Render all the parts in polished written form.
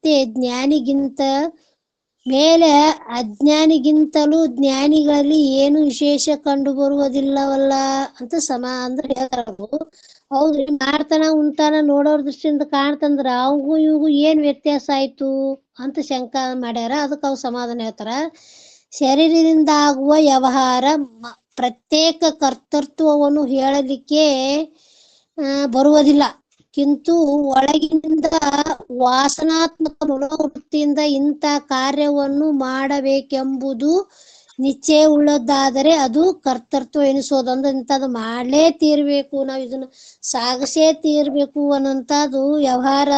ಮತ್ತೆ ಜ್ಞಾನಿಗಿಂತ ಮೇಲೆ ಅಜ್ಞಾನಿಗಿಂತಲೂ ಜ್ಞಾನಿಗಳಲ್ಲಿ ಏನು ವಿಶೇಷ ಕಂಡು ಬರುವುದಿಲ್ಲವಲ್ಲ ಅಂತ ಅಂದ್ರೆ ಹೇಳ್ತಾರು. ಹೌದ್ರಿ, ಮಾಡ್ತಾನ ಉಂಟಾನ ನೋಡೋರ್ ದೃಷ್ಟಿಯಿಂದ ಕಾಣ್ತಂದ್ರ ಅವು ಇವು ಏನ್ ವ್ಯತ್ಯಾಸ ಆಯ್ತು ಅಂತ ಶಂಕ ಮಾಡ್ಯಾರ. ಅದಕ್ಕೆ ಅವು ಸಮಾಧಾನ ಹೇಳ್ತಾರ. ಶರೀರದಿಂದ ಆಗುವ ವ್ಯವಹಾರ ಪ್ರತ್ಯೇಕ ಕರ್ತೃತ್ವವನ್ನು ಹೇಳಲಿಕ್ಕೆ ಬರುವುದಿಲ್ಲ. ಕಿಂತು ಒಳಗಿನಿಂದ ವಾಸನಾತ್ಮಕ ಮನೋವೃತ್ತಿಯಿಂದ ಇಂಥ ಕಾರ್ಯವನ್ನು ಮಾಡಬೇಕೆಂಬುದು ನಿಶ್ಚಯ ಉಳ್ಳದ್ದಾದರೆ ಅದು ಕರ್ತೃತ್ವ ಎನಿಸೋದು. ಅಂದ್ರೆ ಇಂಥದ್ದು ಮಾಡ್ಲೇ ತೀರ್ಬೇಕು, ನಾವು ಇದನ್ನ ಸಾಗಸೇ ತೀರ್ಬೇಕು ಅನ್ನೋಂಥದ್ದು ವ್ಯವಹಾರ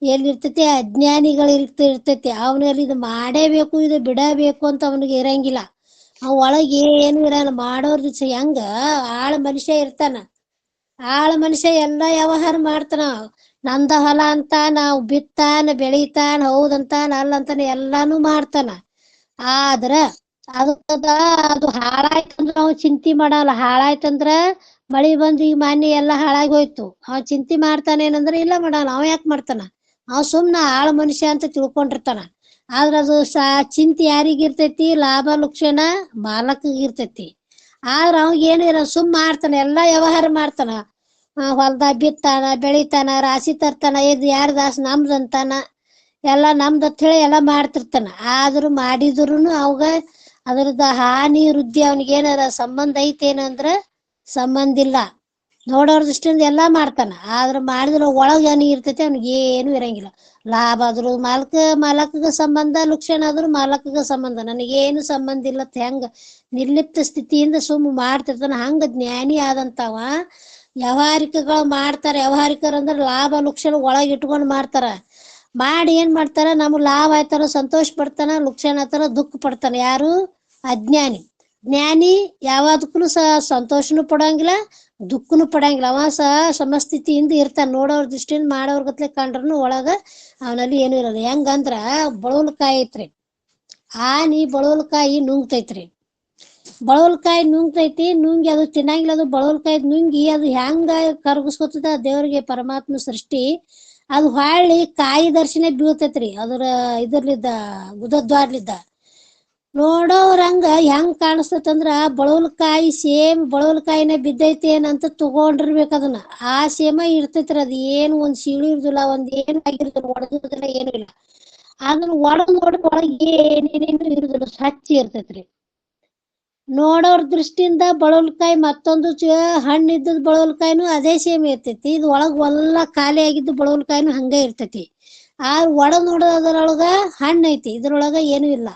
ಎಲ್ಲಿರ್ತೈತಿ, ಅಜ್ಞಾನಿಗಳಿರ್ತೈತಿ. ಅವನಲ್ಲಿ ಇದು ಮಾಡೇಬೇಕು, ಇದು ಬಿಡಬೇಕು ಅಂತ ಅವನಿಗೆ ಇರಂಗಿಲ್ಲ. ಅವ್ ಒಳಗೆ ಏನು ಇರಲ್ಲ. ಮಾಡೋರ್ ಹೆಂಗ ಆಳ ಮನುಷ್ಯ ಇರ್ತಾನ, ಆಳ ಮನುಷ್ಯ ಎಲ್ಲಾ ವ್ಯವಹಾರ ಮಾಡ್ತಾನ. ನಂದ ಹೊಲ ಅಂತ ನಾವು ಬಿತ್ತಾನ ಬೆಳಿತಾನ, ಹೌದಂತಾನ ಅಲ್ಲಂತಾನ ಎಲ್ಲಾನು ಮಾಡ್ತಾನ. ಆದ್ರ ಅದು ಹಾಳಾಯ್ತಂದ್ರ ಅವ್ ಚಿಂತೆ ಮಾಡಲ್ಲ. ಹಾಳಾಯ್ತಂದ್ರ ಮಳಿ ಬಂದು ಈ ಮಾನ್ಯ ಎಲ್ಲಾ ಹಾಳಾಗಿ ಹೋಯ್ತು, ಅವ್ ಚಿಂತೆ ಮಾಡ್ತಾನೇನಂದ್ರ ಇಲ್ಲ ಮಾಡಲ್ಲ. ಅವ ಯಾಕೆ ಮಾಡ್ತಾನ? ಅವ್ ಸುಮ್ನ ಆಳ ಮನುಷ್ಯ ಅಂತ ತಿಳ್ಕೊಂಡಿರ್ತಾನ. ಆದ್ರ ಅದು ಚಿಂತೆ ಯಾರಿಗಿರ್ತೈತಿ? ಲಾಭ ಲಕ್ಷಣ ಮಾಲಕಗಿರ್ತೈತಿ. ಆದ್ರ ಅವಾಗ ಏನಿರ ಮಾಡ್ತಾನ, ಎಲ್ಲಾ ವ್ಯವಹಾರ ಮಾಡ್ತಾನ. ಹೊಲ್ದಾಗ ಬಿತ್ತಾನ, ಬೆಳಿತಾನ, ರಾಶಿ ತರ್ತಾನ, ಇದು ಯಾರ್ದಾಸ್ ನಮ್ದಂತಾನ, ಎಲ್ಲಾ ನಮ್ದತ್ ಹೇಳಿ ಎಲ್ಲಾ ಮಾಡ್ತಿರ್ತಾನ. ಆದ್ರೂ ಮಾಡಿದ್ರುನು ಅವಾಗ ಅದ್ರದ್ದು ಹಾನಿ ವೃದ್ಧಿ ಅವನಿಗೆ ಏನಾರ ಸಂಬಂಧ ಐತೇನಂದ್ರ ಸಂಬಂಧ ಇಲ್ಲ. ನೋಡೋರ್ ದೃಷ್ಟಿಯಿಂದ ಎಲ್ಲಾ ಮಾಡ್ತಾನ. ಆದ್ರ ಮಾಡಿದ್ರ ಒಳಗ ಏನ್ ಇರ್ತೈತಿ ಅವ್ನಿಗೆ ಏನು ಇರಂಗಿಲ್ಲ. ಲಾಭ ಆದ್ರು ಮಾಲಕಗ ಸಂಬಂಧ, ಲಕ್ಷಣ ಆದ್ರೂ ಮಾಲಕಗ ಸಂಬಂಧ, ನನಗೇನು ಸಂಬಂಧ ಇಲ್ಲ ಹೆಂಗ ನಿರ್ಲಿಪ್ತ ಸ್ಥಿತಿಯಿಂದ ಮಾಡ್ತಿರ್ತಾನ. ಹಂಗ ಜ್ಞಾನಿ ಆದಂತವ ವ್ಯವಹಾರಿಕಗಳು ಮಾಡ್ತಾರ. ವ್ಯವಹಾರಿಕರಂದ್ರ ಲಾಭ ಲಕ್ಷಣ ಒಳಗ ಇಟ್ಕೊಂಡ್ ಮಾಡ್ತಾರ. ಮಾಡಿ ಏನ್ ಮಾಡ್ತಾರ, ನಮ್ಗ್ ಲಾಭ ಆಯ್ತಾರ ಸಂತೋಷ ಪಡ್ತಾನ, ಲಕ್ಷಣ ಆಯ್ತಾರ ದುಃಖ ಪಡ್ತಾನ. ಯಾರು? ಅಜ್ಞಾನಿ. ಜ್ಞಾನಿ ಯಾವದಕ್ಕೂ ಸಂತೋಷನು ಪಡಂಗಿಲ್ಲ, ದುಃಖನು ಪಡಂಗಿಲ್ಲ. ಅವ ಸಮಸ್ಥಿತಿಯಿಂದ ಇರ್ತಾನ. ನೋಡೋರ್ ದೃಷ್ಟಿಯಿಂದ ಮಾಡೋರ್ ಗತ್ಲೆ ಕಂಡ್ರನು ಒಳಗ ಅವನಲ್ಲಿ ಏನು ಇರೋದು. ಹೆಂಗಂದ್ರ ಬಳವಲ್ಕಾಯಿ ಐತ್ರಿ, ಆನಿ ಬಳವಲ್ಕಾಯಿ ನುಂಗ್ತೈತ್ರಿ. ಬಳವಲ್ಕಾಯಿ ನುಂಗ್ತೈತಿ, ನುಂಗಿ ಅದು ತಿನ್ನಂಗಿಲ್ಲ. ಅದು ಬಳವಲ್ಕಾಯಿ ನುಂಗಿ ಅದು ಹೆಂಗ ಕರಗಿಸ್ಕೊತದ ದೇವ್ರಿಗೆ ಪರಮಾತ್ಮ ಸೃಷ್ಟಿ. ಅದು ಹೊಳ್ಳಿ ಕಾಯಿ ದರ್ಶನ ಬೀಳ್ತೈತ್ರಿ ಅದ್ರ ಇದ್ರಲಿದ್ದ ಗುದದ್ವಾರ್ಲಿದ್ದ. ನೋಡೋರಂಗ ಹೆಂಗ್ ಕಾಣಿಸ್ತೈತಂದ್ರ ಬಳವಲ್ಕಾಯಿ ಸೇಮ್ ಬಳವಲ್ಕಾಯಿನ ಬಿದ್ದೈತಿ ಏನಂತ ತಗೊಂಡಿರ್ಬೇಕು ಅದನ್ನ. ಆ ಸೇಮ ಇರ್ತೈತ್ರಿ. ಅದ್ ಏನು ಒಂದ್ ಸೀಳು ಇರುದಿಲ್ಲ, ಒಂದ್ ಏನು ಆಗಿರುದಿಲ್ಲ, ಒಡದಿಲ್ಲ, ಏನು ಇಲ್ಲ. ಅದನ್ನ ಒಳಗ್ ಒಳಗೆ ಏನೇನೇನು ಇರುದಿಲ್ಲ, ಸ್ವಚ್ಛ ಇರ್ತೈತ್ರಿ. ನೋಡೋರ್ ದೃಷ್ಟಿಯಿಂದ ಬಳವಲ್ಕಾಯಿ ಮತ್ತೊಂದು ಹಣ್ಣು ಇದ್ದದ್ ಬಳವಲ್ಕಾಯಿನೂ ಅದೇ ಸೇಮ್ ಇರ್ತೈತಿ. ಇದು ಒಳಗ್ ಎಲ್ಲ ಖಾಲಿ ಆಗಿದ್ದು ಬಳವಲ್ಕಾಯಿನೂ ಹಂಗ ಇರ್ತೈತಿ. ಒಳಗ್ ನೋಡೋದ್ರೊಳಗ ಹಣ್ಣು ಐತಿ, ಇದ್ರೊಳಗ ಏನು ಇಲ್ಲ.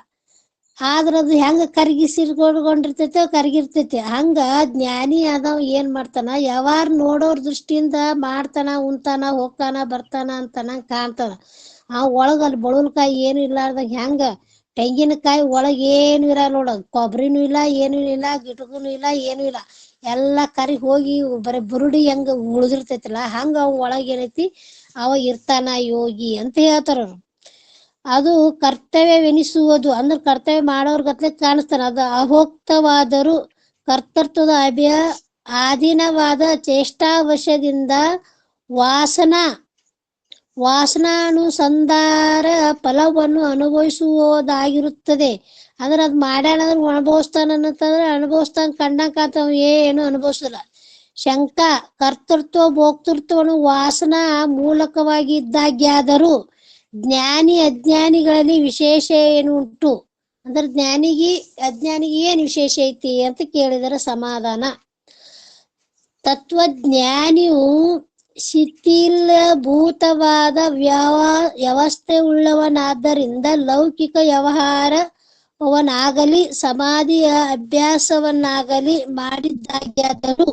ಆದ್ರ ಅದು ಹೆಂಗ ಕರಗಿಸಿರ್ಕೊಂಡಿರ್ತೈತೆ ಕರಗಿರ್ತೈತಿ. ಹಂಗ ಜ್ಞಾನಿ ಆದವ್ ಏನ್ ಮಾಡ್ತಾನ, ಯಾವಾರ ನೋಡೋರ್ ದೃಷ್ಟಿಯಿಂದ ಮಾಡ್ತಾನ, ಉಣ್ತಾನ, ಹೋಗ್ತಾನ, ಬರ್ತಾನ ಅಂತಾನ ಕಾಣ್ತಾನ. ಆ ಒಳಗ ಅಲ್ಲಿ ಬಳವಲ್ಕಾಯಿ ಏನು ಇರ್ಲಾರ್ದಾಗ ಹೆಂಗ ತೆಂಗಿನಕಾಯಿ ಒಳಗ ಏನು ಇರಲ್ಲ ನೋಡ, ಕೊಬ್ಬರಿನೂ ಇಲ್ಲ, ಏನು ಇಲ್ಲ, ಗಿಟಕನು ಇಲ್ಲ, ಏನು ಇಲ್ಲ, ಎಲ್ಲಾ ಕರಿ ಹೋಗಿ ಬರೀ ಬುರುಡಿ ಹೆಂಗ ಉಳ್ದಿರ್ತೈತಿಲ್ಲ ಹಂಗ ಅವ್ ಒಳಗ ಏನೈತಿ ಅವ ಇರ್ತಾನ ಯೋಗಿ ಅಂತ ಹೇಳ್ತಾರ. ಅದು ಕರ್ತವ್ಯವೆನಿಸುವುದು ಅಂದ್ರೆ ಕರ್ತವ್ಯ ಮಾಡೋರ್ ಗತ್ಲೆ ಕಾಣಿಸ್ತಾನ. ಅದು ಅಭೋಕ್ತವಾದರೂ ಕರ್ತೃತ್ವದ ಆಧೀನವಾದ ಚೇಷ್ಟಾವಶದಿಂದ ವಾಸನಾನುಸಂಧಾರ ಫಲವನ್ನು ಅನುಭವಿಸುವುದಾಗಿರುತ್ತದೆ. ಅಂದ್ರೆ ಅದ್ ಮಾಡ್ಯಾನಂದ್ರೆ ಅನುಭವಿಸ್ತಾನ ಅನ್ನತ್ತಂದ್ರೆ ಅನುಭವಿಸ್ತಾನ ಕಂಡಂಗ ಏನು ಅನುಭವಿಸಲ್ಲ. ಶಂಕ ಕರ್ತೃತ್ವ ಭೋಕ್ತೃತ್ವವನ್ನು ವಾಸನಾ ಮೂಲಕವಾಗಿ ಇದ್ದಾಗ್ಯಾದರೂ ಜ್ಞಾನಿ ಅಜ್ಞಾನಿಗಳಲ್ಲಿ ವಿಶೇಷ ಏನು ಉಂಟು ಅಂದ್ರೆ ಅಜ್ಞಾನಿಗೆ ಏನ್ ವಿಶೇಷ ಐತಿ ಅಂತ ಕೇಳಿದರೆ ಸಮಾಧಾನ. ತತ್ವಜ್ಞಾನಿಯು ಶಿಥಿಲಭೂತವಾದ ವ್ಯವಸ್ಥೆ ಉಳ್ಳವನಾದ್ದರಿಂದ ಲೌಕಿಕ ವ್ಯವಹಾರವನ್ನಾಗಲಿ ಸಮಾಧಿಯ ಅಭ್ಯಾಸವನ್ನಾಗಲಿ ಮಾಡಿದ್ದಾಗ್ಯಾದರೂ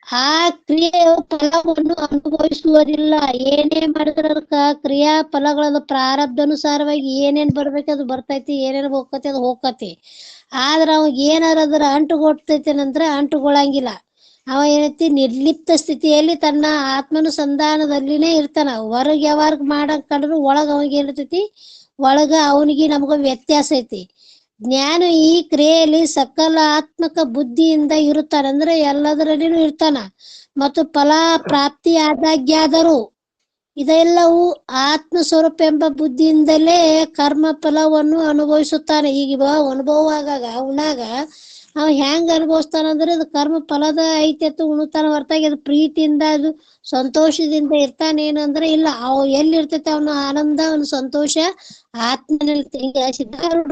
ಆ ಕ್ರಿಯೆಯ ಫಲವನ್ನು ಅನುಭವಿಸುವುದಿಲ್ಲ. ಏನೇ ಮಾಡಿದ್ರ ಅದಕ್ಕ ಕ್ರಿಯಾ ಫಲಗಳದ ಪ್ರಾರಬ್ಧಾನುಸಾರವಾಗಿ ಏನೇನ್ ಬರ್ಬೇಕು ಅದು ಬರ್ತೈತಿ, ಏನೇನ್ ಹೋಗ್ತತಿ ಅದು ಹೋಗ್ತತಿ. ಆದ್ರ ಅವಾಗ ಏನಾರ ಅದ್ರ ಅಂಟುಗೊಡ್ತೈತೇನಂದ್ರ ಅಂಟುಗೊಳಂಗಿಲ್ಲ. ಅವ ಏನೈತಿ ನಿರ್ಲಿಪ್ತ ಸ್ಥಿತಿಯಲ್ಲಿ ತನ್ನ ಆತ್ಮಾನುಸಂಧಾನದಲ್ಲಿನೇ ಇರ್ತಾನ. ಹೊರಗೆ ಯಾವಾಗ ಮಾಡಕ್ ಕಂಡ್ರು ಒಳಗ ಅವಾಗ ಏನಿರ್ತೈತಿ, ಒಳಗ ಅವನಿಗೆ ನಮಗ ವ್ಯತ್ಯಾಸ ಐತಿ. ಜ್ಞಾನ ಈ ಕ್ರಿಯೆಯಲ್ಲಿ ಸಕಲಾತ್ಮಕ ಬುದ್ಧಿಯಿಂದ ಇರುತ್ತಾನ ಅಂದ್ರೆ ಎಲ್ಲದರಲ್ಲಿನೂ ಇರ್ತಾನ. ಮತ್ತು ಫಲ ಪ್ರಾಪ್ತಿ ಆದಾಗ್ಯಾದರೂ ಇದೆಲ್ಲವೂ ಆತ್ಮ ಸ್ವರೂಪ ಎಂಬ ಬುದ್ಧಿಯಿಂದಲೇ ಕರ್ಮ ಫಲವನ್ನು ಅನುಭವಿಸುತ್ತಾನೆ. ಈಗ ಅನುಭವ ಆಗಾಗ ಉಣಾಗ ಅವ ಹೆಂಗ್ ಅನುಭವಿಸ್ತಾನಂದ್ರೆ ಇದು ಕರ್ಮ ಫಲದ ಐತ್ಯತ್ತು ಉಣುತ್ತಾನ ಹೊರತಾಗಿ ಅದು ಪ್ರೀತಿಯಿಂದ ಅದು ಸಂತೋಷದಿಂದ ಇರ್ತಾನೆ ಏನಂದ್ರೆ ಇಲ್ಲ. ಅವ್ ಎಲ್ಲಿ ಇರ್ತೈತೆ ಅವನ ಆನಂದ ಅವನ ಸಂತೋಷ ಆತ್ಮನಲ್ಲಿ. ಈಗ ಸಿದ್ಧಾರೂಢ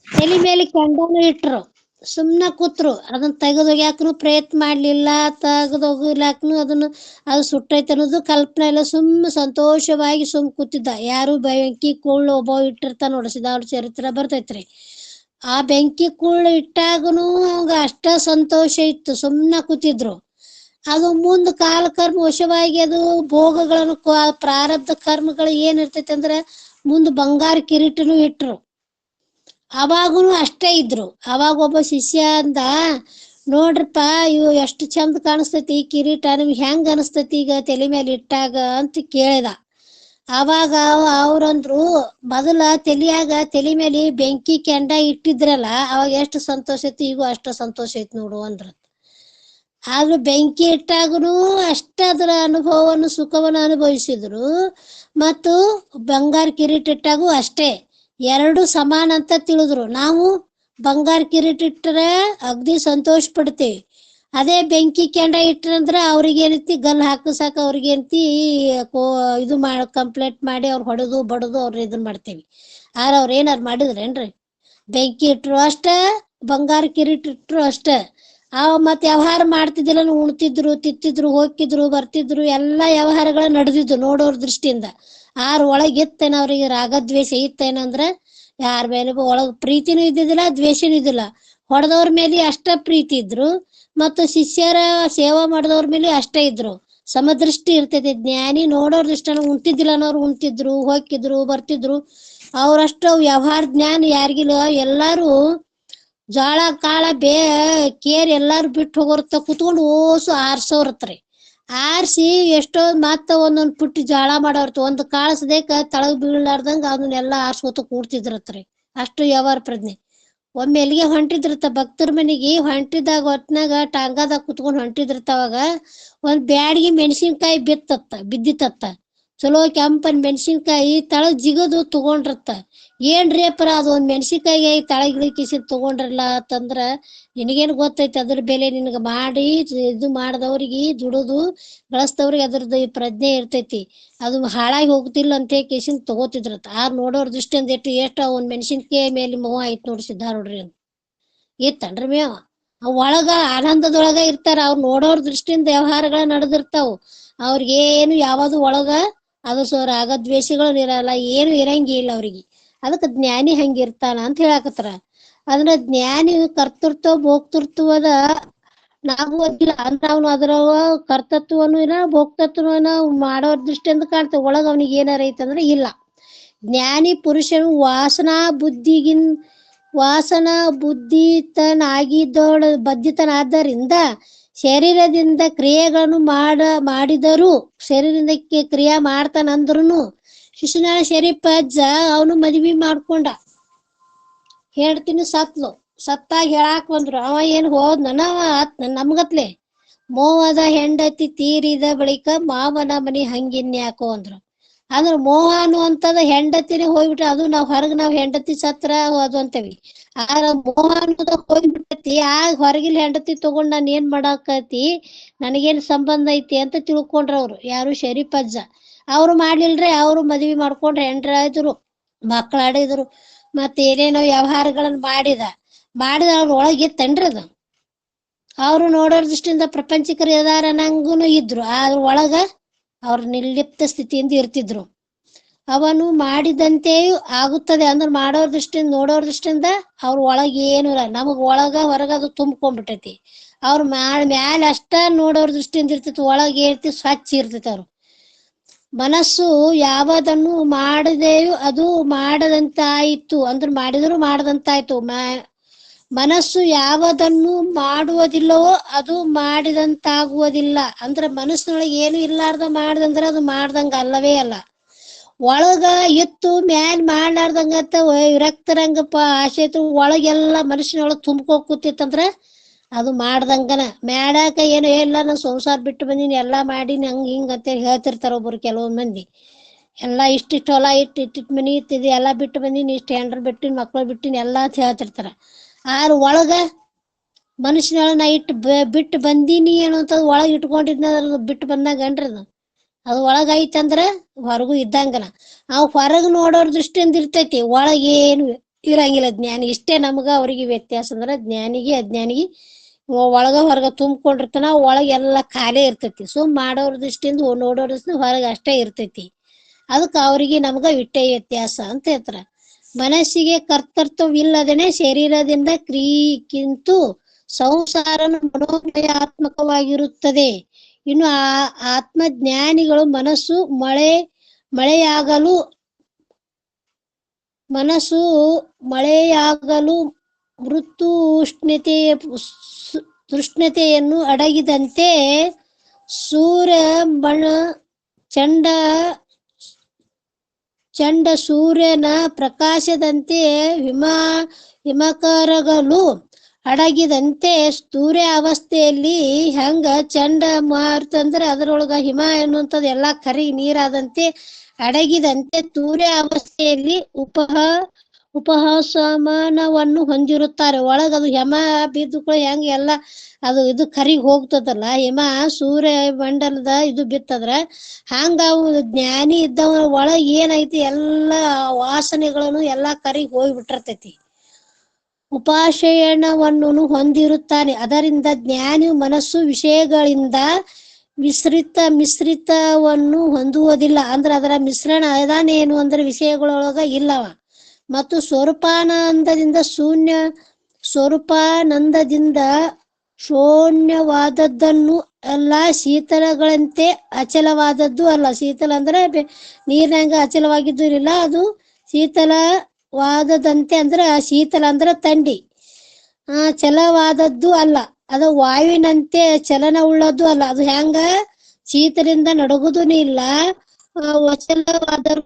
ತಲೆ ಮೇಲೆ ಕೆಂಡನು ಇಟ್ರು, ಸುಮ್ನೆ ಕೂತ್ರು, ಅದನ್ನ ತೆಗೆದೊಗ್ಯಾಕನು ಪ್ರಯತ್ನ ಮಾಡ್ಲಿಲ್ಲ, ತೆಗೆದೊಗಿಲಾಕನು ಅದು ಸುಟ್ಟೈತೆ ಅನ್ನೋದು ಕಲ್ಪನೆ ಇಲ್ಲ. ಸಂತೋಷವಾಗಿ ಕೂತಿದ್ದ. ಯಾರು ಬೆಂಕಿ ಕುಳ್ಳು ಒಬ್ಬ ಇಟ್ಟಿರ್ತಾನ ನೋಡಿ, ಸಿದ್ಧಾರೂಢ ಚರಿತ್ರೆ ಬರ್ತೈತ್ರಿ. ಆ ಬೆಂಕಿ ಕುಳ್ಳು ಇಟ್ಟಾಗನು ಅವಂಗ ಅಷ್ಟ ಸಂತೋಷ ಇತ್ತು, ಸುಮ್ನೆ ಕೂತಿದ್ರು. ಅದು ಮುಂದ್ ಕಾಲ ಕರ್ಮ ವಶವಾಗಿ ಅದು ಭೋಗಗಳನ್ನು ಪ್ರಾರಬ್ಧ ಕರ್ಮಗಳು ಏನಿರ್ತೈತಿ ಅಂದ್ರೆ ಮುಂದ್ ಬಂಗಾರ ಕಿರೀಟನು ಇಟ್ರು. ಅವಾಗನು ಅಷ್ಟೇ ಇದ್ರು. ಅವಾಗ ಒಬ್ಬ ಶಿಷ್ಯ ಅಂದ, ನೋಡ್ರಪ್ಪ ಇವು ಎಷ್ಟು ಚಂದ ಕಾಣಿಸ್ತೈತಿ ಈ ಕಿರೀಟ, ನಿಮ್ಗೆ ಹೆಂಗ್ ಅನಿಸ್ತೈತಿ ಈಗ ತಲೆ ಮೇಲೆ ಇಟ್ಟಾಗ ಅಂತ ಕೇಳಿದ. ಅವಾಗ ಅವ್ರಂದ್ರು, ಮೊದಲ ತಲೆ ಮೇಲೆ ಬೆಂಕಿ ಕೆಂಡ ಇಟ್ಟಿದ್ರಲ್ಲ ಅವಾಗ ಎಷ್ಟು ಸಂತೋಷ ಐತಿ, ಈಗೂ ಅಷ್ಟು ಸಂತೋಷ ಐತಿ ನೋಡು ಅಂದ್ರ. ಆದ್ರೂ ಬೆಂಕಿ ಇಟ್ಟಾಗನು ಅಷ್ಟ ಅದರ ಅನುಭವವನ್ನು ಸುಖವನ್ನು ಅನುಭವಿಸಿದ್ರು, ಮತ್ತು ಬಂಗಾರ ಕಿರೀಟ ಇಟ್ಟಾಗೂ ಅಷ್ಟೇ. ಎರಡು ಸಮಾನ ಅಂತ ತಿಳಿದ್ರು. ನಾವು ಬಂಗಾರ ಕಿರೀಟ ಇಟ್ಟರೆ ಅಗ್ದಿ ಸಂತೋಷ ಪಡ್ತೇವಿ. ಅದೇ ಬೆಂಕಿ ಕೆಂಡ ಇಟ್ರಂದ್ರ ಅವ್ರಿಗೆ ಏನೈತಿ ಗಲ್ ಹಾಕಸಾಕ ಅವ್ರಿಗೇಂತಿ ಇದು ಕಂಪ್ಲೇಂಟ್ ಮಾಡಿ ಅವ್ರ ಹೊಡೆದು ಬಡದು ಅವ್ರ ಇದನ್ ಮಾಡ್ತೇವಿ. ಆರ ಅವ್ರ ಏನಾರು ಮಾಡಿದ್ರೇನ್ರಿ? ಬೆಂಕಿ ಇಟ್ರು ಅಷ್ಟ, ಬಂಗಾರ ಕಿರೀಟ ಇಟ್ರು ಅಷ್ಟ. ಮತ್ ವ್ಯವಹಾರ ಮಾಡ್ತಿದ್ದಿಲ್ಲ, ಉಣ್ತಿದ್ರು, ತಿತ್ತಿದ್ರು, ಹೋಗಿದ್ರು, ಬರ್ತಿದ್ರು, ಎಲ್ಲಾ ವ್ಯವಹಾರಗಳ ನಡೆದಿದ್ದು ನೋಡೋರ್ ದೃಷ್ಟಿಯಿಂದ. ಒಳಗ್ ಇತ್ತೇನ ಅವ್ರಿಗೆ ರಾಗದ್ವೇಷ ಇತ್ತೇನಂದ್ರ ಯಾರ ಮೇಲೆ ಒಳಗ್ ಪ್ರೀತಿನೂ ಇದ್ದಿದ್ದಿಲ್ಲ, ದ್ವೇಷನೂ ಇದ್ದಿಲ್ಲ. ಹೊಡೆದವ್ರ ಮೇಲೆ ಅಷ್ಟ ಪ್ರೀತಿ ಇದ್ರು, ಮತ್ತು ಶಿಷ್ಯರ ಸೇವಾ ಮಾಡಿದವ್ರ ಮೇಲೆ ಅಷ್ಟೇ ಇದ್ರು. ಸಮದೃಷ್ಟಿ ಇರ್ತೈತಿ. ಜ್ಞಾನಿ ನೋಡೋರ್ ದೃಷ್ಟಿನ ಉಣ್ತಿದ್ದಿಲ್ಲ ಅನ್ನೋರು ಉಣ್ತಿದ್ರು, ಹೋಗಿದ್ರು, ಬರ್ತಿದ್ರು. ಅವ್ರಷ್ಟು ವ್ಯವಹಾರ ಜ್ಞಾನ ಯಾರಿಗಿಲ್ಲ. ಎಲ್ಲಾರು ಜೋಳ ಕಾಳ ಕೇರ್ ಎಲ್ಲಾರು ಬಿಟ್ಟು ಹೋಗೋರ್ತ ಕುತ್ಕೊಂಡು ಓಸು ಆರ್ಸೋರ್ತ್ರಿ. ಆರ್ಸಿ ಎಷ್ಟೋ ಮತ್ತ ಒಂದೊಂದ್ ಪುಟ್ಟಿ ಜಾಳ ಮಾಡೋರ್ತ, ಒಂದು ಕಾಳ ಸದೇಕ ತಳಗ್ ಬೀಳಲಾರ್ದಂಗ ಅದನ್ನೆಲ್ಲಾ ಆರ್ಸ್ಕೊತ ಕೂಡ್ತಿದ್ರತ್ರಿ. ಅಷ್ಟು ವ್ಯವಹಾರ ಪ್ರಜ್ಞೆ. ಒಮ್ಮೆ ಎಲ್ಲಿಗೆ ಹೊಂಟಿದ್ರತ ಭಕ್ತರ ಮನೆಗೆ, ಹೊಂಟಿದಾಗ ಹೊತ್ನಾಗ ಟಾಂಗಾದಾಗ ಕುತ್ಕೊಂಡ್ ಹೊಂಟಿದ್ರತ. ಅವಾಗ ಒಂದ್ ಬ್ಯಾಡಿಗೆ ಮೆಣಸಿನ್ಕಾಯಿ ಬಿದ್ದಿತ್ತ. ಚಲೋ ಕೆಂಪನ್ ಮೆಣಸಿನ್ಕಾಯಿ ತಳಗ್ ಜಿಗದು ತಗೊಂಡ್ರತ್ತ. ಏನ್ರಿ ಅಪ್ಪರ ಅದು ಒಂದ್ ಮೆಣಸಿನ್ಕಾಯಿ ತಳಗಿಳಿಕಿಸಿ ತಗೊಂಡ್ರಲ್ಲ ಅಂತಂದ್ರ, ನಿನಗೇನ್ ಗೊತ್ತೈತಿ ಅದ್ರ ಬೆಲೆ? ನಿನಗ ಮಾಡಿ ಇದು ಮಾಡ್ದವ್ರಿಗೆ, ದುಡುದು ಗಳಸ್ದವ್ರಿಗೆ ಅದ್ರದ್ದು ಪ್ರಜ್ಞೆ ಇರ್ತೈತಿ. ಅದು ಹಾಳಾಗಿ ಹೋಗ್ತಿಲ್ಲ ಅಂತ ಕೇಸಿನ್ ತಗೋತಿದ್ರತ್ತ. ನೋಡೋರ್ ದೃಷ್ಟಿಯಿಂದ ಎಷ್ಟು ಒಂದ್ ಮೆಣಸಿನ್ಕಾಯಿ ಮೇಲೆ ಮೋಹ ಆಯ್ತು ನೋಡಿ ಸಿದ್ಧಾರೂಢ್ರಿ ಅಂತ. ಇತ್ತನ್ರಿ ಮೇವ ಒಳಗ ಆನಂದದೊಳಗ ಇರ್ತಾರ. ಅವ್ರು ನೋಡೋರ್ ದೃಷ್ಟಿಯಿಂದ ವ್ಯವಹಾರಗಳ ನಡೆದಿರ್ತಾವ. ಅವ್ರಿಗೇನು ಯಾವುದು ಒಳಗ ಅದು ರಾಗದ್ವೇಷಗಳು ಇರಲ್ಲ, ಏನು ಇರಂಗಿಲ್ಲ ಅವ್ರಿಗೆ. ಅದಕ್ಕೆ ಜ್ಞಾನಿ ಹಂಗಿರ್ತಾನ ಅಂತ ಹೇಳಾಕತ್ತಾರ. ಅಂದ್ರೆ ಜ್ಞಾನಿ ಕರ್ತೃತ್ವ ಭೋಕ್ತೃತ್ವದ ನಾವು ಅದಿಲ್ಲ ಅಂದ್ರೆ ಅವನು ಅದರ ಕರ್ತೃತ್ವನು ಇಲ್ಲ, ಭೋಕ್ತೃತ್ವನ ಮಾಡೋರ್ ದೃಷ್ಟಿಯಿಂದ ಕಾಣ್ತೇವೆ. ಒಳಗ ಅವನಿಗೆ ಏನಾರ ಐತಂದ್ರೆ ಇಲ್ಲ. ಜ್ಞಾನಿ ಪುರುಷನು ವಾಸನಾ ಬದ್ಧಿತನಾದ್ದರಿಂದ ಶರೀರದಿಂದ ಕ್ರಿಯೆಗಳನ್ನು ಮಾಡಿದರೂ, ಶರೀರದಿಂದ ಕ್ರಿಯೆ ಮಾಡ್ತಾನಂದ್ರುನು, ಶಿಶುನಾಳ ಶರೀಫ ಅಜ್ಜ ಅವನು ಮದ್ವಿ ಮಾಡ್ಕೊಂಡ. ಹೇಳ್ತೀನಿ ಸತ್ತಾಗ ಹೇಳಾಕ್ ಬಂದ್ರು. ಅವ ಏನ್ ಹೋದ್ನ ನಮ್ಗತ್ಲೆ ಮೋಹದ ಹೆಂಡತಿ ತೀರಿದ ಬಳಿಕ ಮಾವನ ಮನಿ ಹಂಗಿನ್ಯಾಕೋ ಅಂದ್ರು. ಅಂದ್ರ ಮೋಹ ಅನ್ನುವಂಥದ್ದು ಹೆಂಡತಿನೇ ಹೋಗ್ಬಿಟ್ರೆ, ಅದು ನಾವ್ ಹೆಂಡತಿ ಸತ್ರ ಅದು ಅಂತೇವಿ. ಆದ್ರ ಮೋಹ ಅನ್ನೋದ ಹೋಗ್ಬಿಟ್ಟತಿ. ಹೊರಗಿಲ್ ಹೆಂಡತಿ ತಗೊಂಡ್ ನಾನ್ ಏನ್ ಮಾಡಾಕತಿ, ನನಗೇನ್ ಸಂಬಂಧ ಐತಿ ಅಂತ ತಿಳ್ಕೊಂಡ್ರ ಅವ್ರು. ಯಾರು? ಶರೀಫ್ ಅಜ್ಜ. ಅವ್ರು ಮಾಡ್ಲಿಲ್ರಿ. ಅವ್ರು ಮದ್ವಿ ಮಾಡ್ಕೊಂಡ್ರ, ಹೆಂಡ್ರಾದ್ರು, ಮಕ್ಕಳಾಡಿದ್ರು, ಮತ್ತೆ ಏನೇನೋ ವ್ಯವಹಾರಗಳನ್ನ ಮಾಡಿದ ಅವ್ರ ಒಳಗಿತ್ತನ್ರಿ ಅದು. ಅವ್ರು ನೋಡೋರ್ ದೃಷ್ಟಿಯಿಂದ ಪ್ರಪಂಚಿಕರು ಇದಾರ ಅನ್ನಂಗುನು ಇದ್ರು. ಆದ್ರ ಒಳಗ ಅವ್ರ ನಿರ್ಲಿಪ್ತ ಸ್ಥಿತಿಯಿಂದ ಇರ್ತಿದ್ರು. ಅವನು ಮಾಡಿದಂತೆಯೂ ಆಗುತ್ತದೆ ಅಂದ್ರೆ ಮಾಡೋರ್ ದೃಷ್ಟಿಯಿಂದ, ನೋಡೋರ್ ದೃಷ್ಟಿಯಿಂದ ಅವ್ರ ಒಳಗ ಏನು ಇಲ್ಲ. ನಮಗ್ ಒಳಗ ಹೊರಗ ಅದು ತುಂಬ್ಕೊಂಡ್ಬಿಟ್ಟೈತಿ. ಅವ್ರ ಮ್ಯಾಲ ಅಷ್ಟ ನೋಡೋರ್ ದೃಷ್ಟಿಯಿಂದ ಇರ್ತೈತಿ, ಒಳಗ ಏರ್ತಿ ಸ್ವಚ್ಛ ಇರ್ತೈತಿ. ಅವ್ರು ಮನಸ್ಸು ಯಾವದನ್ನು ಮಾಡದೆಯೂ ಅದು ಮಾಡದಂತಾಯಿತು ಅಂದ್ರೆ ಮಾಡಿದ್ರು ಮಾಡದಂತಾಯ್ತು. ಮನಸ್ಸು ಯಾವದನ್ನು ಮಾಡುವುದಿಲ್ಲವೋ ಅದು ಮಾಡಿದಂತಾಗುವುದಿಲ್ಲ. ಅಂದ್ರೆ ಮನಸ್ಸಿನೊಳಗೆ ಏನು ಇರ್ಲಾರ್ದ ಮಾಡ್ದಂದ್ರ ಅದು ಮಾಡ್ದಂಗ ಅಲ್ಲವೇ ಅಲ್ಲ. ಒಳಗ ಎತ್ತು ಮ್ಯಾಲ್ ಮಾಡ್ಲಾರ್ದಂಗತ್ತ ವಿರಕ್ತರಂಗಪ್ಪ ಆಸೆ ಒಳಗೆಲ್ಲ ಮನುಷ್ಯನೊಳಗ್ ತುಂಬ್ಕೋ ಕೂತಿತ್ತಂದ್ರ ಅದು ಮಾಡ್ದಂಗನ ಮಾಡ್ಯಾಕ ಏನು ಎಲ್ಲ ನಾನು ಸಂಸಾರ ಬಿಟ್ಟು ಬಂದೀನಿ ಎಲ್ಲಾ ಮಾಡೀನಿ ಹಂಗ ಹಿಂಗ ಅಂತೇಳಿ ಹೇಳ್ತಿರ್ತಾರ ಒಬ್ರು ಕೆಲವೊಂದ್ ಮಂದಿ. ಎಲ್ಲಾ ಇಷ್ಟಿಷ್ಟು ಹೊಲ ಇಟ್ಟಿಟ್ಟು ಮನಿ ಇತ್ತಿದಿ ಎಲ್ಲಾ ಬಿಟ್ಟು ಬಂದೀನಿ, ಇಷ್ಟ ಹೆಂಡ್ರ ಬಿಟ್ಟಿನಿ, ಮಕ್ಳು ಬಿಟ್ಟಿನಿ ಎಲ್ಲಾ ಅಂತ ಹೇಳ್ತಿರ್ತಾರ. ಆದ್ರ ಒಳಗ ಮನುಷ್ಯನ ನಾ ಬಿಟ್ಟು ಬಂದೀನಿ ಅನ್ನೋಂಥದ್ದು ಒಳಗ್ ಇಟ್ಕೊಂಡಿದ್ನ ಬಿಟ್ಟು ಬಂದಂಗನ್ರಿ ಅದು ಒಳಗ ಐತಂದ್ರ ಹೊರಗೂ ಇದ್ದಂಗನ. ಆ ಹೊರಗ್ ನೋಡೋರ್ ದೃಷ್ಟಿಯಿಂದ ಇರ್ತೈತಿ, ಒಳಗೇನು ಇರಂಗಿಲ್ಲ ಜ್ಞಾನಿ. ಇಷ್ಟೇ ನಮ್ಗ ಅವ್ರಿಗೆ ವ್ಯತ್ಯಾಸ ಅಂದ್ರ ಜ್ಞಾನಿಗೆ ಅಜ್ಞಾನಿಗೆ ಒಳಗ ಹೊರಗ ತುಂಬಿಕೊಂಡಿರ್ತಾನ, ಒಳಗ ಎಲ್ಲಾ ಖಾಲಿ ಇರ್ತೈತಿ. ಮಾಡೋರ್ ದೃಷ್ಟಿಯಿಂದ ನೋಡೋರ್ ದೃಷ್ಟಿಯಿಂದ ಹೊರಗ ಅಷ್ಟೇ ಇರ್ತೈತಿ. ಅದಕ್ಕೆ ಅವ್ರಿಗೆ ನಮ್ಗ ಇಟ್ಟೆ ವ್ಯತ್ಯಾಸ ಅಂತ ಹೇಳ್ತಾರ. ಮನಸ್ಸಿಗೆ ಕರ್ತೃತ್ವವಿಲ್ಲದೇನೆ ಶರೀರದಿಂದ ಕ್ರಿಯೆಗಿಂತೂ ಸಂಸಾರನು ಮನೋಮಯಾತ್ಮಕವಾಗಿರುತ್ತದೆ. ಇನ್ನು ಆತ್ಮಜ್ಞಾನಿಗಳು ಮನಸ್ಸು ಮಳೆಯಾಗಲು ತೃಷ್ಣತೆಯನ್ನು ಅಡಗಿದಂತೆ ಚಂಡ ಸೂರ್ಯನ ಪ್ರಕಾಶದಂತೆ ಹಿಮಕರಗಳು ಅಡಗಿದಂತೆ ಸ್ಥೂರ್ಯ ಅವಸ್ಥೆಯಲ್ಲಿ ಹೆಂಗ ಚಂಡ ಮಾರ್ತಂದ್ರೆ ಅದರೊಳಗ ಹಿಮ ಎನ್ನುವಂಥದ್ದು ಎಲ್ಲಾ ಕರಿ ನೀರಾದಂತೆ ಅಡಗಿದಂತೆ ತೂರ್ಯ ಅವಸ್ಥೆಯಲ್ಲಿ ಉಪಹಾಸಮಾನವನ್ನು ಹೊಂದಿರುತ್ತಾರೆ. ಒಳಗದು ಹಿಮ ಬಿದ್ದು ಹೆಂಗ ಎಲ್ಲ ಅದು ಇದು ಕರಿಗ್ ಹೋಗ್ತದಲ್ಲ, ಹಿಮ ಸೂರ್ಯ ಮಂಡಲದ ಇದು ಬಿತ್ತದ್ರ ಹಂಗ ಅವು ಜ್ಞಾನಿ ಇದ್ದವ ಒಳಗ ಏನೈತಿ ಎಲ್ಲಾ ವಾಸನೆಗಳನ್ನು ಎಲ್ಲಾ ಕರಿಗ್ ಹೋಗ್ಬಿಟ್ಟಿರ್ತೈತಿ. ಉಪಾಶಯನವನ್ನು ಹೊಂದಿರುತ್ತಾನೆ. ಅದರಿಂದ ಜ್ಞಾನಿ ಮನಸ್ಸು ವಿಷಯಗಳಿಂದ ಮಿಶ್ರಿತವನ್ನು ಹೊಂದುವುದಿಲ್ಲ. ಅಂದ್ರೆ ಅದರ ಮಿಶ್ರಣ ಅದಾನೇನು ಅಂದ್ರೆ ವಿಷಯಗಳೊಳಗ ಇಲ್ಲವ. ಮತ್ತು ಸ್ವರೂಪಾನಂದದಿಂದ ಶೂನ್ಯವಾದದ್ದನ್ನು ಅಲ್ಲ, ಶೀತಲಗಳಂತೆ ಅಚಲವಾದದ್ದು ಅಲ್ಲ. ಶೀತಲ ಅಂದ್ರೆ ನೀರಿನಂಗ ಅಚಲವಾಗಿದ್ದು ಇಲ್ಲ, ಅದು ಶೀತಲವಾದದಂತೆ ಅಂದ್ರೆ ಶೀತಲ ಅಂದ್ರೆ ಥಂಡಿ, ಚಲವಾದದ್ದು ಅಲ್ಲ. ಅದು ವಾಯುವಿನಂತೆ ಚಲನ ಉಳ್ಳದ್ದು ಅಲ್ಲ. ಅದು ಹೆಂಗ ಶೀತದಿಂದ ನಡುಗುದೂ ಇಲ್ಲ,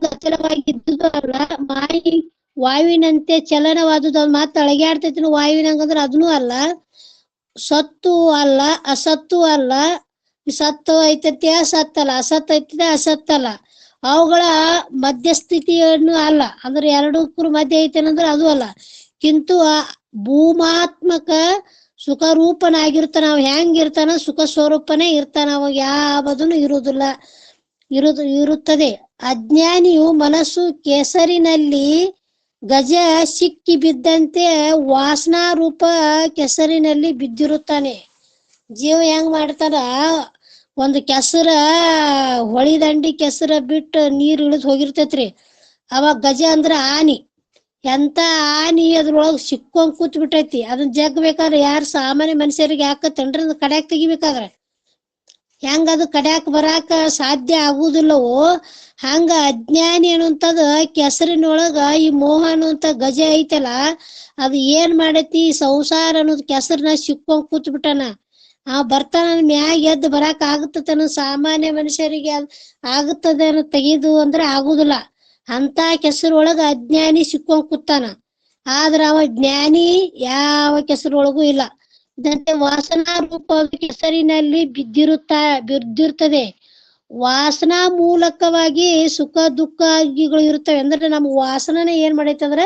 ಅಚಲವಾಗಿದ್ದುದು ಅಲ್ಲ. ವಾಯುವಿನಂತೆ ಚಲನವಾದುದು, ಅದು ಮಾತ್ರ ಅಳಗ್ಯಾಡ್ತೈತಿ ವಾಯುವಿನಂಗಂದ್ರ ಅದನ್ನೂ ಅಲ್ಲ. ಸತ್ತು ಅಲ್ಲ, ಅಸತ್ತು ಅಲ್ಲ. ಸತ್ತು ಐತೈತಿ ಸತ್ತಲ್ಲ, ಅಸತ್ ಐತೈತಿ ಅಸತ್ತಲ್ಲ. ಅವುಗಳ ಮಧ್ಯಸ್ಥಿತಿಯನ್ನು ಅಲ್ಲ, ಅಂದ್ರೆ ಎರಡಕ್ಕೂ ಮಧ್ಯ ಐತೇನಂದ್ರೆ ಅದು ಅಲ್ಲ. ಕಿಂತು ಭೂಮಾತ್ಮಕ ಸುಖರೂಪನಾಗಿರ್ತಾನ. ಅವ ಹೆಂಗಿರ್ತಾನ ಸುಖ ಸ್ವರೂಪನೇ ಇರ್ತಾನ, ಅವಾಗ ಯಾವುದನ್ನು ಇರುತ್ತದೆ. ಅಜ್ಞಾನಿಯು ಮನಸ್ಸು ಕೆಸರಿನಲ್ಲಿ ಗಜ ಸಿಕ್ಕಿ ಬಿದ್ದಂತೆ ವಾಸನಾ ರೂಪ ಕೆಸರಿನಲ್ಲಿ ಬಿದ್ದಿರುತ್ತಾನೆ. ಜೀವ ಹೆಂಗ್ ಮಾಡ್ತಾರ, ಒಂದು ಕೆಸರ ಹೊಳಿದಂಡಿ ಕೆಸರ ಬಿಟ್ಟು ನೀರ್ ಇಳಿದ್ ಹೋಗಿರ್ತೈತ್ರಿ. ಅವಾಗ ಗಜ ಅಂದ್ರ ಆನಿ, ಎಂತ ಆನಿ ಅದ್ರೊಳಗ್ ಸಿಕ್ಕೊಂಡ್ ಕೂತ್ ಬಿಟ್ಟೈತಿ. ಅದನ್ನ ಜಗ್ಬೇಕಾದ್ರೆ ಯಾರು ಸಾಮಾನ್ಯ ಮನುಷ್ಯರಿಗೆ ಹಾಕತ್ತೇನ್ರಿ, ಅದು ಕಡ್ಯಾಕ್ ತೆಗಿಬೇಕಾದ್ರೆ ಹೆಂಗ ಅದು ಕಡ್ಯಾಕ್ ಬರಾಕ ಸಾಧ್ಯ ಆಗುದಿಲ್ಲವೋ, ಹಂಗ ಅಜ್ಞಾನಿ ಅನ್ನುವಂಥದ್ದು ಕೆಸರಿನೊಳಗ ಈ ಮೋಹ ಅನ್ನುವಂಥ ಗಜ ಐತಲ್ಲ, ಅದು ಏನ್ ಮಾಡೈತಿ, ಸಂಸಾರ ಅನ್ನೋದು ಕೆಸರಿನ ಸಿಕ್ಕೊಂಡ್ ಕೂತ್ ಬಿಟ್ಟಾನ. ಬರ್ತಾನ ಮ್ಯಾಗ ಎದ್ದು ಬರಾಕ್ ಆಗುತ್ತನ ಸಾಮಾನ್ಯ ಮನುಷ್ಯರಿಗೆ ಆಗುತ್ತದೆ ಅನ್ನೋ ತೆಗೆದು ಅಂದ್ರೆ ಆಗುದಿಲ್ಲ. ಅಂತ ಕೆಸರೊಳಗ ಅಜ್ಞಾನಿ ಸಿಕ್ಕೊಂಡ್ ಕೂತಾನ. ಆದ್ರ ಅವ ಜ್ಞಾನಿ ಯಾವ ಕೆಸರೊಳಗೂ ಇಲ್ಲ. ಇದಂತೆ ವಾಸನಾ ರೂಪ ಕೆಸರಿನಲ್ಲಿ ಬಿದ್ದಿರ್ತದೆ. ವಾಸನಾ ಮೂಲಕವಾಗಿ ಸುಖ ದುಃಖಗಳು ಇರ್ತವೆ. ಅಂದ್ರೆ ನಮ್ ವಾಸನನೇ ಏನ್ ಮಾಡೈತೆ ಅಂದ್ರೆ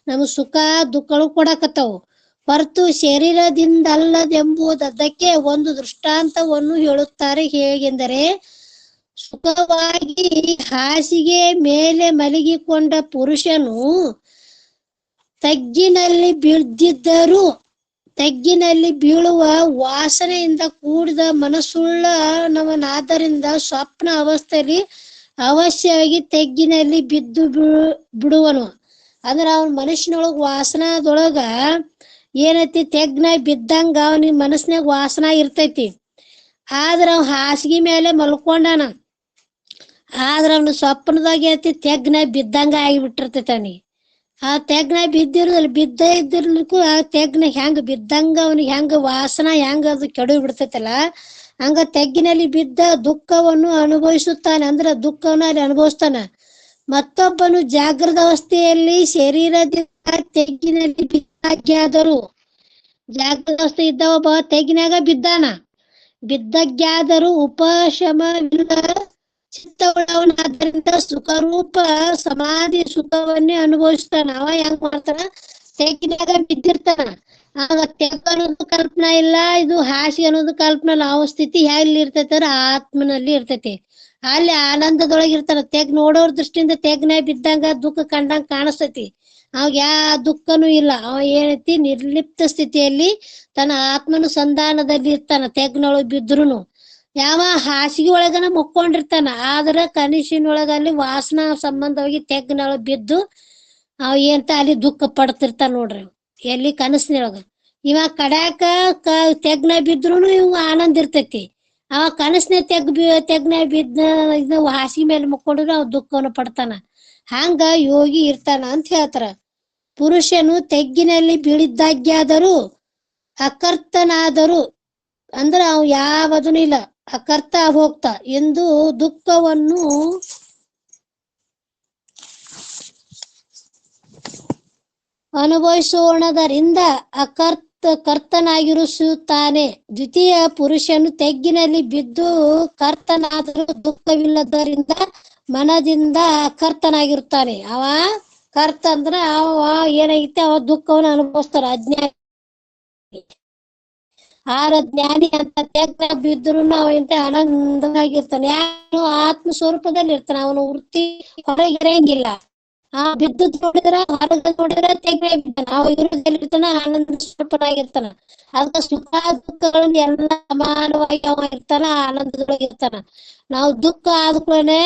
ನಮ್ ಸುಖ ದುಃಖಗಳು ಕೊಡಕತ್ತಾವು, ಹೊರತು ಶರೀರದಿಂದಲ್ಲದೆಂಬುದಕ್ಕೆ ಒಂದು ದೃಷ್ಟಾಂತವನ್ನು ಹೇಳುತ್ತಾರೆ. ಹೇಗೆಂದರೆ, ಸುಖವಾಗಿ ಹಾಸಿಗೆ ಮೇಲೆ ಮಲಗಿಕೊಂಡ ಪುರುಷನು ತಗ್ಗಿನಲ್ಲಿ ಬೀಳುವ ವಾಸನೆಯಿಂದ ಕೂಡಿದ ಮನಸ್ಸುಳ್ಳ ನವನಾದ್ದರಿಂದ ಸ್ವಪ್ನ ಅವಸ್ಥೆಯಲ್ಲಿ ಅವಶ್ಯವಾಗಿ ತೆಗ್ಗಿನಲ್ಲಿ ಬಿದ್ದು ಬಿಡುವನು. ಅಂದ್ರೆ ಅವನ ಮನುಷ್ಯನೊಳಗ ವಾಸನದೊಳಗ ಏನೈತಿ, ತೆಗ್ನ ಬಿದ್ದಂಗ ಅವನಿಗೆ ಮನಸ್ಸಿನಾಗ ವಾಸನ ಇರ್ತೈತಿ. ಆದ್ರ ಅವ್ ಹಾಸಿಗೆ ಮೇಲೆ ಮಲ್ಕೊಂಡಾನ, ಆದ್ರ ಅವನು ಸ್ವಪ್ನದಾಗ ಏನೈತಿ ತೆಗ್ನ ಬಿದ್ದಂಗ ಆಗಿಬಿಟ್ಟಿರ್ತೈತಿ ಅವನಿಗೆ. ಆ ತೆಗ್ನ ಇದ್ದಿರ್ಲಿಕ್ಕೂ ಆ ತೆಗ್ನ ಹೆಂಗ ಬಿದ್ದಂಗ ಅವನಿಗೆ ಹೆಂಗ ವಾಸನ ಹೆಂಗ ಅದು ಕೆಡು ಬಿಡ್ತೈತಲ್ಲ, ಹಂಗ ತೆಗ್ಗಿನಲ್ಲಿ ಬಿದ್ದ ದುಃಖವನ್ನು ಅನುಭವಿಸುತ್ತಾನೆ. ಅಂದ್ರೆ ದುಃಖವನ್ನು ಅಲ್ಲಿ ಅನುಭವಿಸ್ತಾನ. ಮತ್ತೊಬ್ಬನು ಜಾಗೃತ ಅವಸ್ಥೆಯಲ್ಲಿ ಶರೀರದಿಂದ ತೆಗ್ಗಿನಲ್ಲಿ ಬಿದ್ದಾಗ್ಯಾದರೂ ಜಾಗೃತ ಅವಸ್ಥೆ ಇದ್ದ ಒಬ್ಬ ತೆಗ್ಗಿನಾಗ ಬಿದ್ದಾನ. ಬಿದ್ದಗ್ಯಾದರೂ ಉಪಶಮವಿಲ್ಲ ಚಿತ್ತವುಳ್ಳವನಾದ್ದರಿಂದ ಸುಖರೂಪ ಸಮಾಧಿ ಸುಖವನ್ನೇ ಅನುಭವಿಸ್ತಾನ. ಅವ ಹೆಂಗ್ ಮಾಡ್ತಾನ, ತೆಗ್ಗಿನಾಗ ಬಿದ್ದಿರ್ತಾನ. ಆಗ ತೆಗ್ಗು ಅನ್ನೋದು ಕಲ್ಪನಾ ಇಲ್ಲ, ಇದು ಹಾಸಿಗೆ ಅನ್ನೋದು ಕಲ್ಪನಾ ಇಲ್ಲ. ಅವ ಸ್ಥಿತಿ ಎಲ್ಲಿ ಇರ್ತೈತಿ ಅಂದ್ರೆ ಆತ್ಮನಲ್ಲಿ ಇರ್ತೈತಿ. ಅಲ್ಲಿ ಆನಂದದೊಳಗಿರ್ತಾನ. ತೆಗ್ ನೋಡೋರ್ ದೃಷ್ಟಿಯಿಂದ ತೆಗ್ನಾಗ ಬಿದ್ದಂಗ ದುಃಖ ಕಂಡಂಗ ಕಾಣಿಸ್ತೈತಿ. ಅವಾಗ ಯಾವ ದುಃಖನೂ ಇಲ್ಲ. ಅವ ಏನೈತಿ, ನಿರ್ಲಿಪ್ತ ಸ್ಥಿತಿಯಲ್ಲಿ ತನ್ನ ಆತ್ಮನು ಸಂಧಾನದಲ್ಲಿ ಇರ್ತಾನ. ತೆಗ್ನೊಳಗ್ ಬಿದ್ರುನು ಯಾವ ಹಾಸಿಗೆ ಒಳಗನ ಮುಕ್ಕೊಂಡಿರ್ತಾನ. ಆದ್ರ ಕನಸಿನೊಳಗ ಅಲ್ಲಿ ವಾಸನಾ ಸಂಬಂಧವಾಗಿ ತೆಗ್ನೊಳಗ್ ಬಿದ್ದು ಅವ ಏಂತ ಅಲ್ಲಿ ದುಃಖ ಪಡ್ತಿರ್ತಾನ ನೋಡ್ರಿ. ಎಲ್ಲಿ ಕನಸಿನೊಳಗ ಇವ ಕಡ್ಯಾಕ ತೆಗ್ನ ಬಿದ್ರುನು ಇವ್ ಆನಂದ ಇರ್ತೈತಿ. ಅವ ಕನಸಿನ ತೆಗ್ನ ಬಿದ್ದ ಇದು ಹಾಸಿಗೆ ಮೇಲೆ ಮುಕ್ಕೊಂಡಿದ್ರು ಅವ್ ದುಃಖವನ್ನು ಪಡ್ತಾನ. ಹಂಗ ಯೋಗಿ ಇರ್ತಾನ ಅಂತ ಹೇಳ್ತಾರ. ಪುರುಷನು ತೆಗ್ಗಿನಲ್ಲಿ ಬೀಳಿದ್ದಾಗ್ಯಾದರೂ ಅಕರ್ತನಾದರೂ ಅಂದ್ರ ಅವ್ ಯಾವದೂ ಇಲ್ಲ, ಅಕರ್ತ ಹೋಗ್ತಾ ಎಂದು ದುಃಖವನ್ನು ಅನುಭವಿಸೋಣದರಿಂದ ಕರ್ತನಾಗಿರಿಸುತ್ತಾನೆ. ದ್ವಿತೀಯ ಪುರುಷನು ತೆಗ್ಗಿನಲ್ಲಿ ಬಿದ್ದು ಕರ್ತನಾದರೂ ದುಃಖವಿಲ್ಲದರಿಂದ ಮನದಿಂದ ಅಕರ್ತನಾಗಿರುತ್ತಾನೆ. ಅವ ಕರ್ತ ಅಂದ್ರ ಅವ ಏನಾಗಿತ್ತೆ, ಅವ ದುಃಖವನ್ನು ಅನುಭವಿಸ್ತಾರ ಅಜ್ಞಾನಿ. ಆರ ಜ್ಞಾನಿ ಅಂತ ತೆಗ್ಗ ಬಿದ್ರು ಅವ ಎಂತ ಆನಂದವಾಗಿರ್ತಾನೆ. ಯಾರು ಆತ್ಮ ಸ್ವರೂಪದಲ್ಲಿ ಇರ್ತಾನ. ಅವನು ವೃತ್ತಿ ಹೊರಗಿರಂಗಿಲ್ಲ. ಬಿದ್ದದ್ ನೋಡಿದ್ರ ಹೊರಗ ನೋಡಿದ್ರ ತೆಗ್ಗ ಬಿದ್ದಾನ. ಅವ ಇರುದಲ್ಲಿರ್ತಾನ, ಆನಂದ ಸ್ವರೂಪನಾಗಿರ್ತಾನ. ಅದಕ್ಕ ಸುಖ ದುಃಖಗಳನ್ನ ಎಲ್ಲ ಸಮಾನವಾಗಿ ಅವ ಇರ್ತಾನ, ಆನಂದದೊಳಗಿರ್ತಾನ. ನಾವು ದುಃಖ ಆದ್ಕೂಡನೆ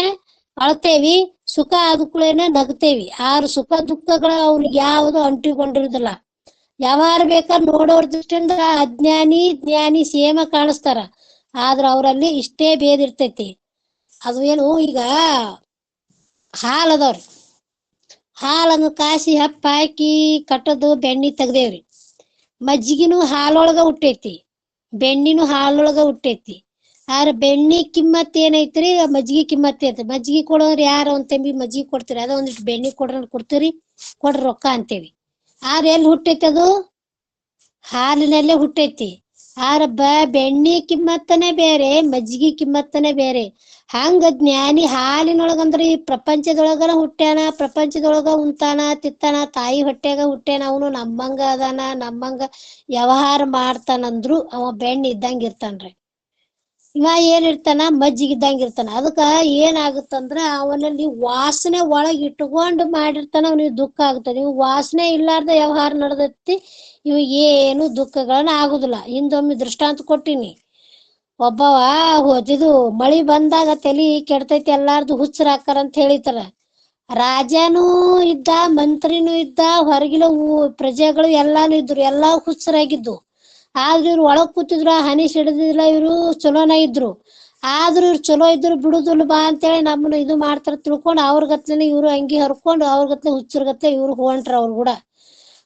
ಅಳ್ತೇವಿ, ಸುಖ ಆದ್ಕೂಡನೆ ನಗ್ತೇವಿ. ಆರು ಸುಖ ದುಃಖಗಳ ಅವ್ರಿಗೆ ಯಾವುದು ಅಂಟಿಕೊಂಡಿರುದಿಲ್ಲ. ಯಾವಾರು ಬೇಕಾದ್ರೆ ನೋಡೋರ್ ದೃಷ್ಟಿಯಿಂದ ಅಜ್ಞಾನಿ ಜ್ಞಾನಿ ಸೇಮ ಕಾಣಿಸ್ತಾರ. ಆದ್ರ ಅವರಲ್ಲಿ ಇಷ್ಟೇ ಭೇದ ಇರ್ತೈತಿ. ಅದು ಏನು, ಈಗ ಹಾಲ್ ಅದಾವ್ರಿ, ಹಾಲನ್ನು ಕಾಸಿ ಹಪ್ಪ ಹಾಕಿ ಕಟ್ಟದು ಬೆಣ್ಣಿ ತೆಗ್ದೇವ್ರಿ. ಮಜ್ಜಿಗಿನೂ ಹಾಲೊಳಗ ಹುಟ್ಟೈತಿ, ಬೆಣ್ಣಿನೂ ಹಾಲೊಳಗ ಹುಟ್ಟೈತಿ. ಆದ್ರೆ ಬೆಣ್ಣಿ ಕಿಮ್ಮತ್ ಏನೈತ್ರಿ, ಮಜ್ಜಿಗೆ ಕಿಮ್ಮತ್ ಐತಿ. ಮಜ್ಜಿಗೆ ಕೊಡೋರು ಯಾರು ಅಂತಂಬಿ ಮಜ್ಜಿಗೆ ಕೊಡ್ತೀರಿ, ಅದ ಒಂದಿಷ್ಟು ಬೆಣ್ಣಿ ಕೊಡ್ತೀರಿ, ಕೊಡ್ರಿ ರೊಕ್ಕ ಅಂತೇವಿ. ಆದ್ರೆ ಎಲ್ಲಿ ಹುಟ್ಟೈತಿ ಅದು, ಹಾಲಿನಲ್ಲೇ ಹುಟ್ಟೈತಿ. ಆರ ಬೆಣ್ಣಿ ಕಿಮ್ಮತ್ತನೇ ಬೇರೆ, ಮಜ್ಜಿಗೆ ಕಿಮ್ಮತ್ತನೇ ಬೇರೆ. ಹಂಗ ಜ್ಞಾನಿ ಹಾಲಿನೊಳಗಂದ್ರ ಈ ಪ್ರಪಂಚದೊಳಗನ ಹುಟ್ಟ್ಯಾನ, ಪ್ರಪಂಚದೊಳಗ ಉಂತಾನ ತಿತ್ತಾನ, ತಾಯಿ ಹೊಟ್ಯಾಗ ಹುಟ್ಟ್ಯಾನ. ಅವನು ನಮ್ಮಂಗ ಅದಾನ, ನಮ್ಮಂಗ ವ್ಯವಹಾರ ಮಾಡ್ತಾನಂದ್ರು ಅವ ಬೆಣ್ಣಿ ಇದ್ದಂಗ ಇರ್ತಾನ್ರಿ. ಇವ ಏನಿರ್ತಾನ, ಮಜ್ಜಿಗೆ ಇದ್ದಂಗ ಇರ್ತಾನ. ಅದಕ್ಕ ಏನಾಗುತ್ತಂದ್ರ ಅವನಲ್ಲಿ ವಾಸನೆ ಒಳಗ್ ಇಟ್ಕೊಂಡು ಮಾಡಿರ್ತಾನ, ಅವನಿಗೆ ದುಃಖ ಆಗುತ್ತದೆ. ಇವ್ ವಾಸನೆ ಇಲ್ಲಾರ್ದ ವ್ಯವಹಾರ ನಡೆದೈತಿ, ಇವ್ ಏನು ದುಃಖಗಳನ್ನ ಆಗುದಿಲ್ಲ. ಹಿಂದೊಮ್ಮೆ ದೃಷ್ಟಾಂತ ಕೊಟ್ಟಿನಿ. ಒಬ್ಬವ ಇದು ಮಳಿ ಬಂದಾಗ ತಲಿ ಕೆಡ್ತೈತಿ, ಎಲ್ಲಾರ್ದು ಹುಚ್ಚರ ಹಾಕಾರ ಅಂತ ಹೇಳಿತಾರ. ರಾಜನೂ ಇದ್ದ, ಮಂತ್ರಿನೂ ಇದ್ದ, ಹೊರಗಿನ ಪ್ರಜೆಗಳು ಎಲ್ಲಾನು ಇದ್ರು, ಎಲ್ಲಾ ಹುಚ್ಚರಾಗಿದ್ದು. ಆದ್ರ ಇವ್ರು ಒಳಗ್ ಕೂತಿದ್ರು, ಹನಿ ಸಿಡದಿಲ್ಲ, ಇವ್ರು ಚಲೋನ ಇದ್ರು. ಆದ್ರೂ ಇವ್ರು ಚಲೋ ಇದ್ರು ಬಿಡುದಿಲ್ಲ ಬಾ ಅಂತೇಳಿ ನಮ್ಮನ್ನ ಇದು ಮಾಡ್ತಾರ ತಿಳ್ಕೊಂಡು ಅವ್ರ ಗತ್ಲೆನೆ ಇವ್ರು ಅಂಗಿ ಹರ್ಕೊಂಡು ಅವ್ರ ಗತ್ಲೆ ಹುಚ್ಚರ ಗತ್ಲೆ ಇವ್ರು ಹೊಂಟ್ರ. ಅವ್ರು ಕೂಡ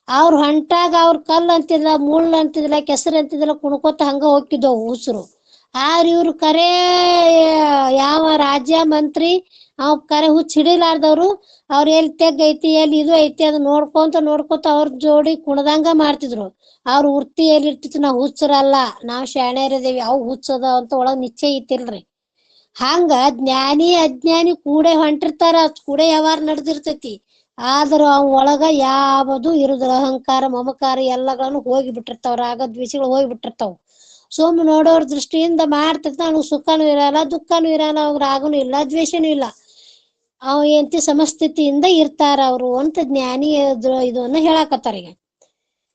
ಅವ್ರ ಹೊಂಟಾಗ ಅವ್ರ ಕಲ್ಲು ಅಂತಿದ್ಲ, ಮುಳ್ಳು ಅಂತಿದ್ಲ, ಕೆಸರು ಅಂತಿದ್ಲ, ಕುಣ್ಕೋತ ಹಂಗ ಹೋಗಿದ್ದವು ಹುಚ್ಚರು. ಆದ್ರ ಇವ್ರು ಕರೆ ಯಾವ ರಾಜ್ಯ ಮಂತ್ರಿ ಅವ್ ಕರೆ ಹುಚ್ಚ ಹಿಡಿಲಾರ್ದವ್ರು, ಅವ್ರ ಎಲ್ಲಿ ತೆಗ್ ಐತಿ, ಎಲ್ಲಿ ಇದು ಐತಿ ಅದು ನೋಡ್ಕೊಂತ ಅವ್ರ ಜೋಡಿ ಕುಣದಂಗ ಮಾಡ್ತಿದ್ರು. ಅವ್ರ ವೃತ್ತಿ ಎಲ್ಲಿ ಇರ್ತಿತ್ತು, ನಾವ್ ಹುಚ್ಚರಲ್ಲ, ನಾವ್ ಶಾಣ್ಯರಿದೇವಿ, ಅವ್ ಹುಚ್ಚದ ಅಂತ ಒಳಗ್ ನಿಶ್ಚಯ ಇತ್ತಿಲ್ರಿ. ಹಂಗ ಜ್ಞಾನಿ ಅಜ್ಞಾನಿ ಕೂಡೆ ಹೊಂಟಿರ್ತಾರ, ಕೂಡೆ ವ್ಯವಹಾರ ನಡೆದಿರ್ತೈತಿ. ಆದ್ರ ಅವ್ ಒಳಗ ಯಾವುದು ಇರುದಿಲ್ಲ. ಅಹಂಕಾರ ಮಮಕಾರ ಎಲ್ಲಗಳನ್ನು ಹೋಗಿ ಬಿಟ್ಟಿರ್ತಾವ, ರಾಗ ದ್ವೇಷಗಳು ಹೋಗಿ ಬಿಟ್ಟಿರ್ತಾವ. ಸುಮ್ ನೋಡೋರ್ ದೃಷ್ಟಿಯಿಂದ ಮಾಡ್ತಿರ್ತಾವ. ಅವ್ನಿಗೆ ಸುಖನೂ ಇರಲ್ಲ, ದುಃಖನೂ ಇರಲ್ಲ, ಅವ್ರ ರಾಗನೂ ಇಲ್ಲ, ದ್ವೇಷನೂ ಇಲ್ಲ. ಅವ್ ಎಂತಿ ಸಮಸ್ಥಿತಿಯಿಂದ ಇರ್ತಾರ ಅವ್ರು ಅಂತ ಜ್ಞಾನಿ ಇದನ್ನ ಹೇಳಾಕತ್ತಾರ. ಈಗ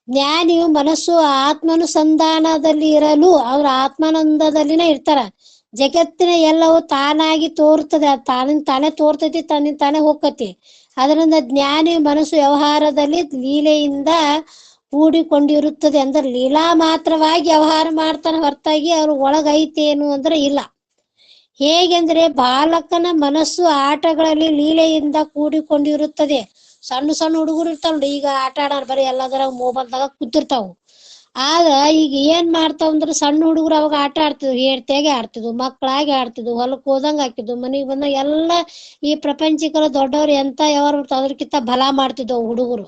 ಜ್ಞಾನಿಯು ಮನಸ್ಸು ಆತ್ಮಾನುಸಂಧಾನದಲ್ಲಿ ಇರಲು ಅವ್ರ ಆತ್ಮಾನಂದದಲ್ಲಿನ ಇರ್ತಾರ. ಜಗತ್ತಿನ ಎಲ್ಲವೂ ತಾನಾಗಿ ತೋರ್ತದೆ, ತಾನಿಂದ ತಾನೇ ತೋರ್ತೈತಿ, ತನ್ನಿಂದ ತಾನೇ ಹೋಗ್ತತಿ. ಅದರಿಂದ ಜ್ಞಾನಿ ಮನಸ್ಸು ವ್ಯವಹಾರದಲ್ಲಿ ಲೀಲೆಯಿಂದ ಕೂಡಿಕೊಂಡಿರುತ್ತದೆ. ಅಂದ್ರೆ ಲೀಲಾ ಮಾತ್ರವಾಗಿ ವ್ಯವಹಾರ ಮಾಡ್ತಾನ ಹೊರತಾಗಿ ಅವ್ರ ಒಳಗೈತೇನು ಅಂದ್ರೆ ಇಲ್ಲ. ಹೇಗೆಂದ್ರೆ ಬಾಲಕನ ಮನಸ್ಸು ಆಟಗಳಲ್ಲಿ ಲೀಲೆಯಿಂದ ಕೂಡಿಕೊಂಡಿರುತ್ತದೆ. ಸಣ್ಣ ಸಣ್ಣ ಹುಡುಗರು ಇರ್ತಾವ ನೋಡಿ, ಈಗ ಆಟ ಆಡಾರ ಬರೀ ಎಲ್ಲದರ ಮೊಬೈಲ್ದಾಗ ಕೂತಿರ್ತಾವು. ಆದ್ರ ಈಗ ಏನ್ ಮಾಡ್ತಾವ ಅಂದ್ರೆ ಸಣ್ಣ ಹುಡುಗರು ಅವಾಗ ಆಟ ಆಡ್ತಿದ್ವು, ಹೇಳ್ತೆಗೆ ಆಡ್ತಿದ್ವು, ಮಕ್ಕಳಾಗಿ ಆಡ್ತಿದ್ವು, ಹೊಲಕ್ ಹೋದಂಗ ಹಾಕಿದ್ವು, ಮನಿಗ್ ಬಂದಾಗ ಎಲ್ಲ ಈ ಪ್ರಪಂಚಿಕರ ದೊಡ್ಡವ್ರು ಎಂತ ಯಾವಾರ ಅದಕ್ಕಿಂತ ಬಲ ಮಾಡ್ತಿದ್ವು ಹುಡುಗರು.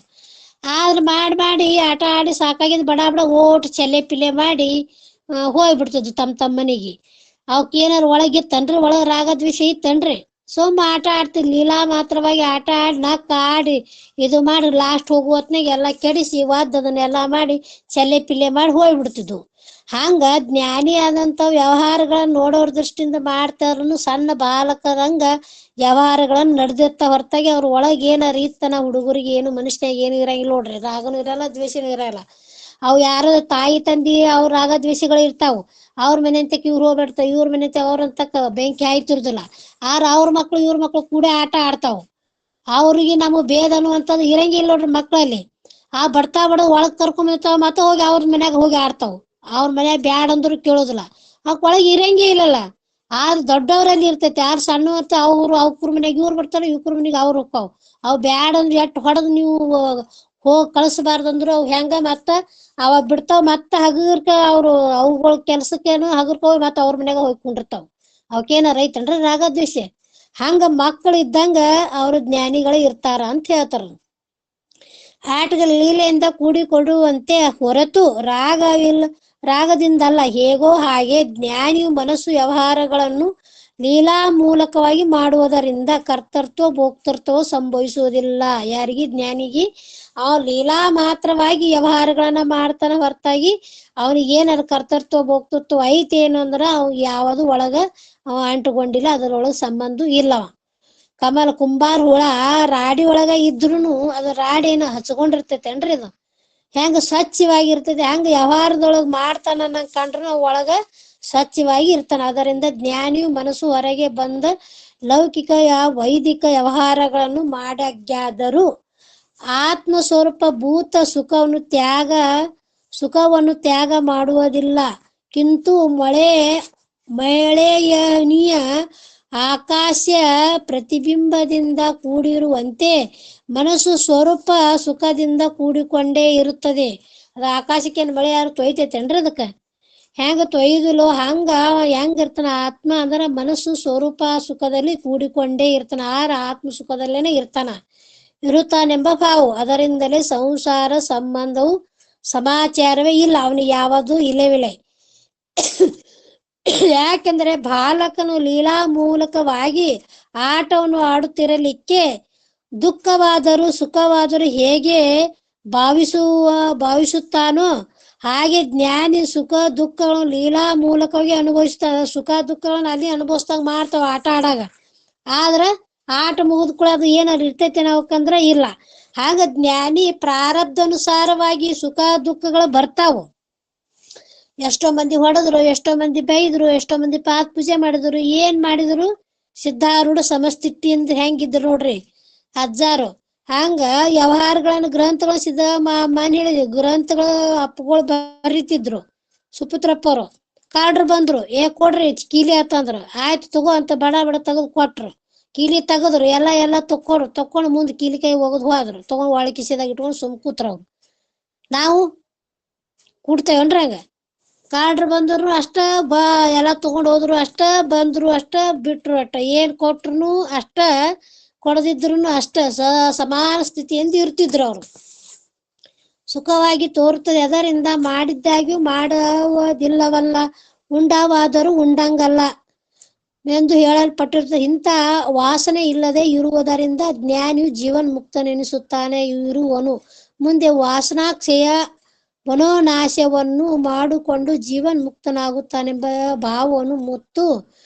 ಆದ್ರೆ ಮಾಡಿ ಆಟ ಆಡಿ ಸಾಕಾಗಿದ್ ಬಡ ಬಡ ಓಟ್ ಚೆಲ್ಲೆ ಪಿಲ್ಲೆ ಮಾಡಿ ಹೋಗ್ಬಿಡ್ತಿದ್ವು ತಮ್ಮ ಮನೆಗೆ. ಅವಕ್ ಏನಾರು ಒಳಗಿತ್ತನ್ರಿ, ಒಳಗ್ ರಾಗದ್ವೇಷ ಇತ್ತನ್ರಿ? ಸೊಮ್ಮ ಆಟ ಆಡ್ತಿದ್ ಲೀಲಾ ಮಾತ್ರವಾಗಿ ಆಟ ಆಡಿ ನಕ್ಕ ಆಡಿ ಇದು ಮಾಡಿ ಲಾಸ್ಟ್ ಹೋಗುವ ಹೊತ್ನಾಗ ಎಲ್ಲಾ ಕೆಡಿಸಿ ಅದನ್ನೆಲ್ಲಾ ಮಾಡಿ ಚೆಲ್ಲೆ ಪಿಲ್ಲೆ ಮಾಡಿ ಹೋಗ್ಬಿಡ್ತಿದ್ವು. ಹಂಗ ಜ್ಞಾನಿ ಆದಂತ ವ್ಯವಹಾರಗಳನ್ನ ನೋಡೋರ್ ದೃಷ್ಟಿಯಿಂದ ಮಾಡ್ತಾರನು ಸಣ್ಣ ಬಾಲಕರಂಗ ವ್ಯವಹಾರಗಳನ್ನ ನಡೆದಿರ್ತ ಹೊರತಾಗಿ ಅವ್ರ ಒಳಗ್ ಏನಾರ ಇತ್ತನ ಹುಡುಗರಿಗೆ ಏನು ಮನುಷ್ಯನಾಗ ಏನು ಇರಂಗಿಲ್ಲ ನೋಡ್ರಿ. ರಾಗನು ಇರಲ್ಲ, ದ್ವೇಷನೂ ಇರಲ್ಲ. ಅವ್ ಯಾರ ತಾಯಿ ತಂದಿ ಅವ್ರ ರಾಗ ದ್ವೇಷಗಳು ಇರ್ತಾವ. ಅವ್ರ ಮನೆ ಅಂತಕ್ ಇವ್ರು ಹೋಗ್ಬಿಡ್ತಾವ, ಇವ್ರ ಮನೆ ಅಂತ ಅವ್ರಂತಕ್ ಬೆಂಕಿ ಆಯ್ತಿರುದಿಲ್ಲ. ಅವ್ರ ಮಕ್ಳು ಇವ್ರ ಮಕ್ಳು ಕೂಡ ಆಟ ಆಡ್ತಾವ. ಅವ್ರಿಗೆ ನಮಗ್ ಭೇದ ಅನ್ನುವಂಥದ್ದು ಇರಂಗಿಲ್ಲ ನೋಡ್ರಿ ಮಕ್ಳಲ್ಲಿ. ಬಡ್ತಾ ಒಳಗ್ ಕರ್ಕೊಂಡ್ಬರ್ತಾವ, ಮತ್ತೆ ಹೋಗಿ ಅವ್ರ ಮನ್ಯಾಗ ಹೋಗಿ ಆಡ್ತಾವ. ಅವ್ರ ಮನ್ಯಾಗ ಬ್ಯಾಡ್ ಅಂದ್ರು ಕೇಳೋದಿಲ್ಲ. ಅವಕ್ ಒಳಗ್ ಇರಂಗೇ ಇಲ್ಲಲ್ಲ. ದೊಡ್ಡವ್ರಲ್ಲಿ ಇರ್ತೈತಿ. ಯಾರು ಸಣ್ಣ ಅವ್ರ ಮನೆಗ್ ಇವ್ರು ಬರ್ತಾರ, ಇವ್ರ ಮನೆಗ್ ಅವ್ರು ಹೋಗ್ತಾವ. ಅವ್ ಬ್ಯಾಡ್ ಅಂದ್ರೆ ಎಟ್ ಹೊಡೆದ್ ನೀವು ಹೋಗ್ ಕಳ್ಸಬಾರ್ದಂದ್ರು ಅವ್ ಹೆಂಗ ಮತ್ತ ಅವ ಬಿಡ್ತಾವ್. ಮತ್ತ ಹಗುರ್ಕ ಅವುಗಳ ಕೆಲ್ಸಕ್ಕೇನು ಹಗುರ್ಕ ಹೋಗಿ ಮತ್ತ ಅವ್ರ ಮನ್ಯಾಗ ಹೋಗ್ಕೊಂಡಿರ್ತಾವ. ಅವಕೇನಾರ ಐತನ್ರಿ ರಾಗದ್ವೇಷ? ಹಂಗ ಮಕ್ಕಳು ಇದ್ದಂಗ ಅವ್ರ ಜ್ಞಾನಿಗಳು ಇರ್ತಾರ ಅಂತ ಹೇಳ್ತಾರ. ಆಟಗಳ ಲೀಲೆಯಿಂದ ಕೂಡಿಕೊಡುವಂತೆ ಹೊರತು ರಾಗದಿಂದಲ್ಲ. ಹೇಗೋ ಹಾಗೆ ಜ್ಞಾನಿಯು ಮನಸ್ಸು ವ್ಯವಹಾರಗಳನ್ನು ಲೀಲಾ ಮೂಲಕವಾಗಿ ಮಾಡುವುದರಿಂದ ಕರ್ತೃತ್ವ ಭೋಕ್ತೃತ್ವ ಸಂಭವಿಸುವುದಿಲ್ಲ. ಯಾರಿಗೆ? ಜ್ಞಾನಿಗೆ. ಲೀಲಾ ಮಾತ್ರವಾಗಿ ವ್ಯವಹಾರಗಳನ್ನ ಮಾಡ್ತಾನ ಹೊರತಾಗಿ ಅವನಿಗೆ ಏನಾರ ಕರ್ತೃತ್ವ ಭೋಕ್ತೃತ್ವ ಐತಿ ಏನು ಅಂದ್ರ ಅವ್ ಯಾವುದು ಒಳಗ ಅಂಟುಕೊಂಡಿಲ್ಲ, ಅದರೊಳಗ ಸಂಬಂಧ ಇಲ್ಲವ. ಕುಂಬಾರ ಹುಳ ರಾಡಿ ಒಳಗ ಇದ್ರುನು ಅದು ರಾಡಿ ಏನ ಹಚ್ಕೊಂಡಿರ್ತೈತೇನ್ರಿ? ಅದು ಹೆಂಗ ಸ್ವಚ್ಛವಾಗಿರ್ತೈತಿ, ಹೆಂಗ ವ್ಯವಹಾರದೊಳಗ್ ಮಾಡ್ತಾನ ಅನ್ನಂಗ್ ಕಂಡ್ರು ಒಳಗ ಸ್ವಚ್ಛವಾಗಿ ಇರ್ತಾನ. ಅದರಿಂದ ಜ್ಞಾನಿಯು ಮನಸ್ಸು ಹೊರಗೆ ಬಂದ ಲೌಕಿಕ ವೈದಿಕ ವ್ಯವಹಾರಗಳನ್ನು ಮಾಡಾಗ್ಯಾದರೂ ಆತ್ಮ ಸ್ವರೂಪ ಭೂತ ಸುಖವನ್ನು ತ್ಯಾಗ ಮಾಡುವುದಿಲ್ಲ. ಕಿಂತು ಮಳೆಯನೀಯ ಆಕಾಶ ಪ್ರತಿಬಿಂಬದಿಂದ ಕೂಡಿರುವಂತೆ ಮನಸ್ಸು ಸ್ವರೂಪ ಸುಖದಿಂದ ಕೂಡಿಕೊಂಡೇ ಇರುತ್ತದೆ. ಅದ ಆಕಾಶಕ್ಕೇನು ಮಳೆ ಯಾರು ತೊಯ್ತೈತೇನ್ರಿ? ಅದಕ್ಕ ಹೆಂಗ ತೊಯ್ದಿಲ್ಲೋ ಹಂಗ ಹೆಂಗಿರ್ತಾನ ಆತ್ಮ ಅಂದ್ರ ಮನಸ್ಸು ಸ್ವರೂಪ ಸುಖದಲ್ಲಿ ಕೂಡಿಕೊಂಡೇ ಇರ್ತಾನ. ಆತ್ಮ ಸುಖದಲ್ಲೇನೆ ಇರುತ್ತಾನೆಂಬ ಭಾವ. ಅದರಿಂದಲೇ ಸಂಸಾರ ಸಂಬಂಧವು ಸಮಾಚಾರವೇ ಇಲ್ಲ, ಅವನಿಗೆ ಯಾವುದು ಇಲ್ಲವಿಲ್ಲ. ಯಾಕೆಂದ್ರೆ ಬಾಲಕನು ಲೀಲಾ ಮೂಲಕವಾಗಿ ಆಟವನ್ನು ಆಡುತ್ತಿರಲಿಕ್ಕೆ ದುಃಖವಾದರೂ ಸುಖವಾದರೂ ಹೇಗೆ ಭಾವಿಸುತ್ತಾನೋ ಹಾಗೆ ಜ್ಞಾನಿ ಸುಖ ದುಃಖಗಳನ್ನು ಲೀಲಾ ಮೂಲಕವಾಗಿ ಅನುಭವಿಸ್ತಾನ. ಸುಖ ದುಃಖಗಳನ್ನ ಅಲ್ಲಿ ಅನುಭವಿಸ್ದಾಗ ಮಾಡ್ತಾವ ಆಟ ಆಡಾಗ. ಆದ್ರ ಆಟ ಮುಗಿದ್ ಕೂಡ ಅದು ಏನಾರು ಇರ್ತೈತೆ ನಾವಕಂದ್ರ ಇಲ್ಲ. ಹಾಗ ಜ್ಞಾನಿ ಪ್ರಾರಬ್ಧಾನುಸಾರವಾಗಿ ಸುಖ ದುಃಖಗಳು ಬರ್ತಾವು. ಎಷ್ಟೋ ಮಂದಿ ಹೊಡೆದ್ರು, ಎಷ್ಟೋ ಮಂದಿ ಬೈದ್ರು, ಎಷ್ಟೋ ಮಂದಿ ಪಾದ ಪೂಜೆ ಮಾಡಿದ್ರು, ಏನ್ ಮಾಡಿದ್ರು ಸಿದ್ಧಾರೂಢ ಸಮಸ್ಥಿತಿಯಿಂದ ಹೆಂಗಿದ್ರು ನೋಡ್ರಿ ಅಜ್ಜಾರು. ಹಂಗ ವ್ಯವಹಾರಗಳನ್ನ ಗ್ರಂಥಗಳು ಮಾನ್ ಹೇಳಿದ್ವಿ, ಗ್ರಂಥಗಳು ಅಪ್ಪಗಳು ಬರೀತಿದ್ರು. ಸುಪುತ್ರಪ್ಪರು ಕಾಡ್ರು ಬಂದ್ರು, ಕೊಡ್ರಿ ಕೀಲಿ ಆತಂದ್ರು. ಆಯ್ತು ತಗೋ ಅಂತ ಬಡ ತೆಗೆದು ಕೊಟ್ರು. ಕೀಲಿ ತೆಗದ್ರು, ಎಲ್ಲ ತಕ್ಕೊಂಡು ಮುಂದೆ ಕೀಲಿ ಕೈ ಹೋಗೋದು ಹೋದ್ರು. ತಗೊಂಡ್ ಒಳ ಕಿಸಿದಾಗ ಇಟ್ಕೊಂಡು ಸುಮ್ ಕೂತ್ರವ್ರು. ನಾವು ಕೂಡ್ತೇವನ್ರಿ ಹಂಗ? ಕಾಡ್ರು ಬಂದ್ರು ಅಷ್ಟ, ಎಲ್ಲ ತಗೊಂಡ್ ಹೋದ್ರು ಅಷ್ಟ, ಬಂದ್ರು ಅಷ್ಟ, ಬಿಟ್ರು ಅಷ್ಟ. ಏನ್ ಕೊಟ್ರು ಅಷ್ಟ, ಕೊಡದಿದ್ರು ಅಷ್ಟ. ಸಮಾನ ಸ್ಥಿತಿಯಿಂದ ಇರ್ತಿದ್ರು ಅವ್ರು. ಸುಖವಾಗಿ ತೋರುತ್ತದೆ. ಅದರಿಂದ ಮಾಡಿದ್ದಾಗ್ಯೂ ಮಾಡುವುದಿಲ್ಲವಲ್ಲ, ಉಂಡವಾದರೂ ಉಂಡಂಗಲ್ಲ ಎಂದು ಹೇಳಲ್ಪಟ್ಟಿರುತ್ತದೆ. ಇಂಥ ವಾಸನೆ ಇಲ್ಲದೆ ಇರುವುದರಿಂದ ಜ್ಞಾನಿಯು ಜೀವನ್ ಮುಕ್ತನೆನಿಸುತ್ತಾನೆ ಇರುವನು. ಮುಂದೆ ವಾಸನಾಕ್ಷಯ ಮನೋನಾಶವನ್ನು ಮಾಡಿಕೊಂಡು ಜೀವನ್ ಮುಕ್ತನಾಗುತ್ತಾನೆಂಬ ಭಾವವನ್ನು ಮತ್ತು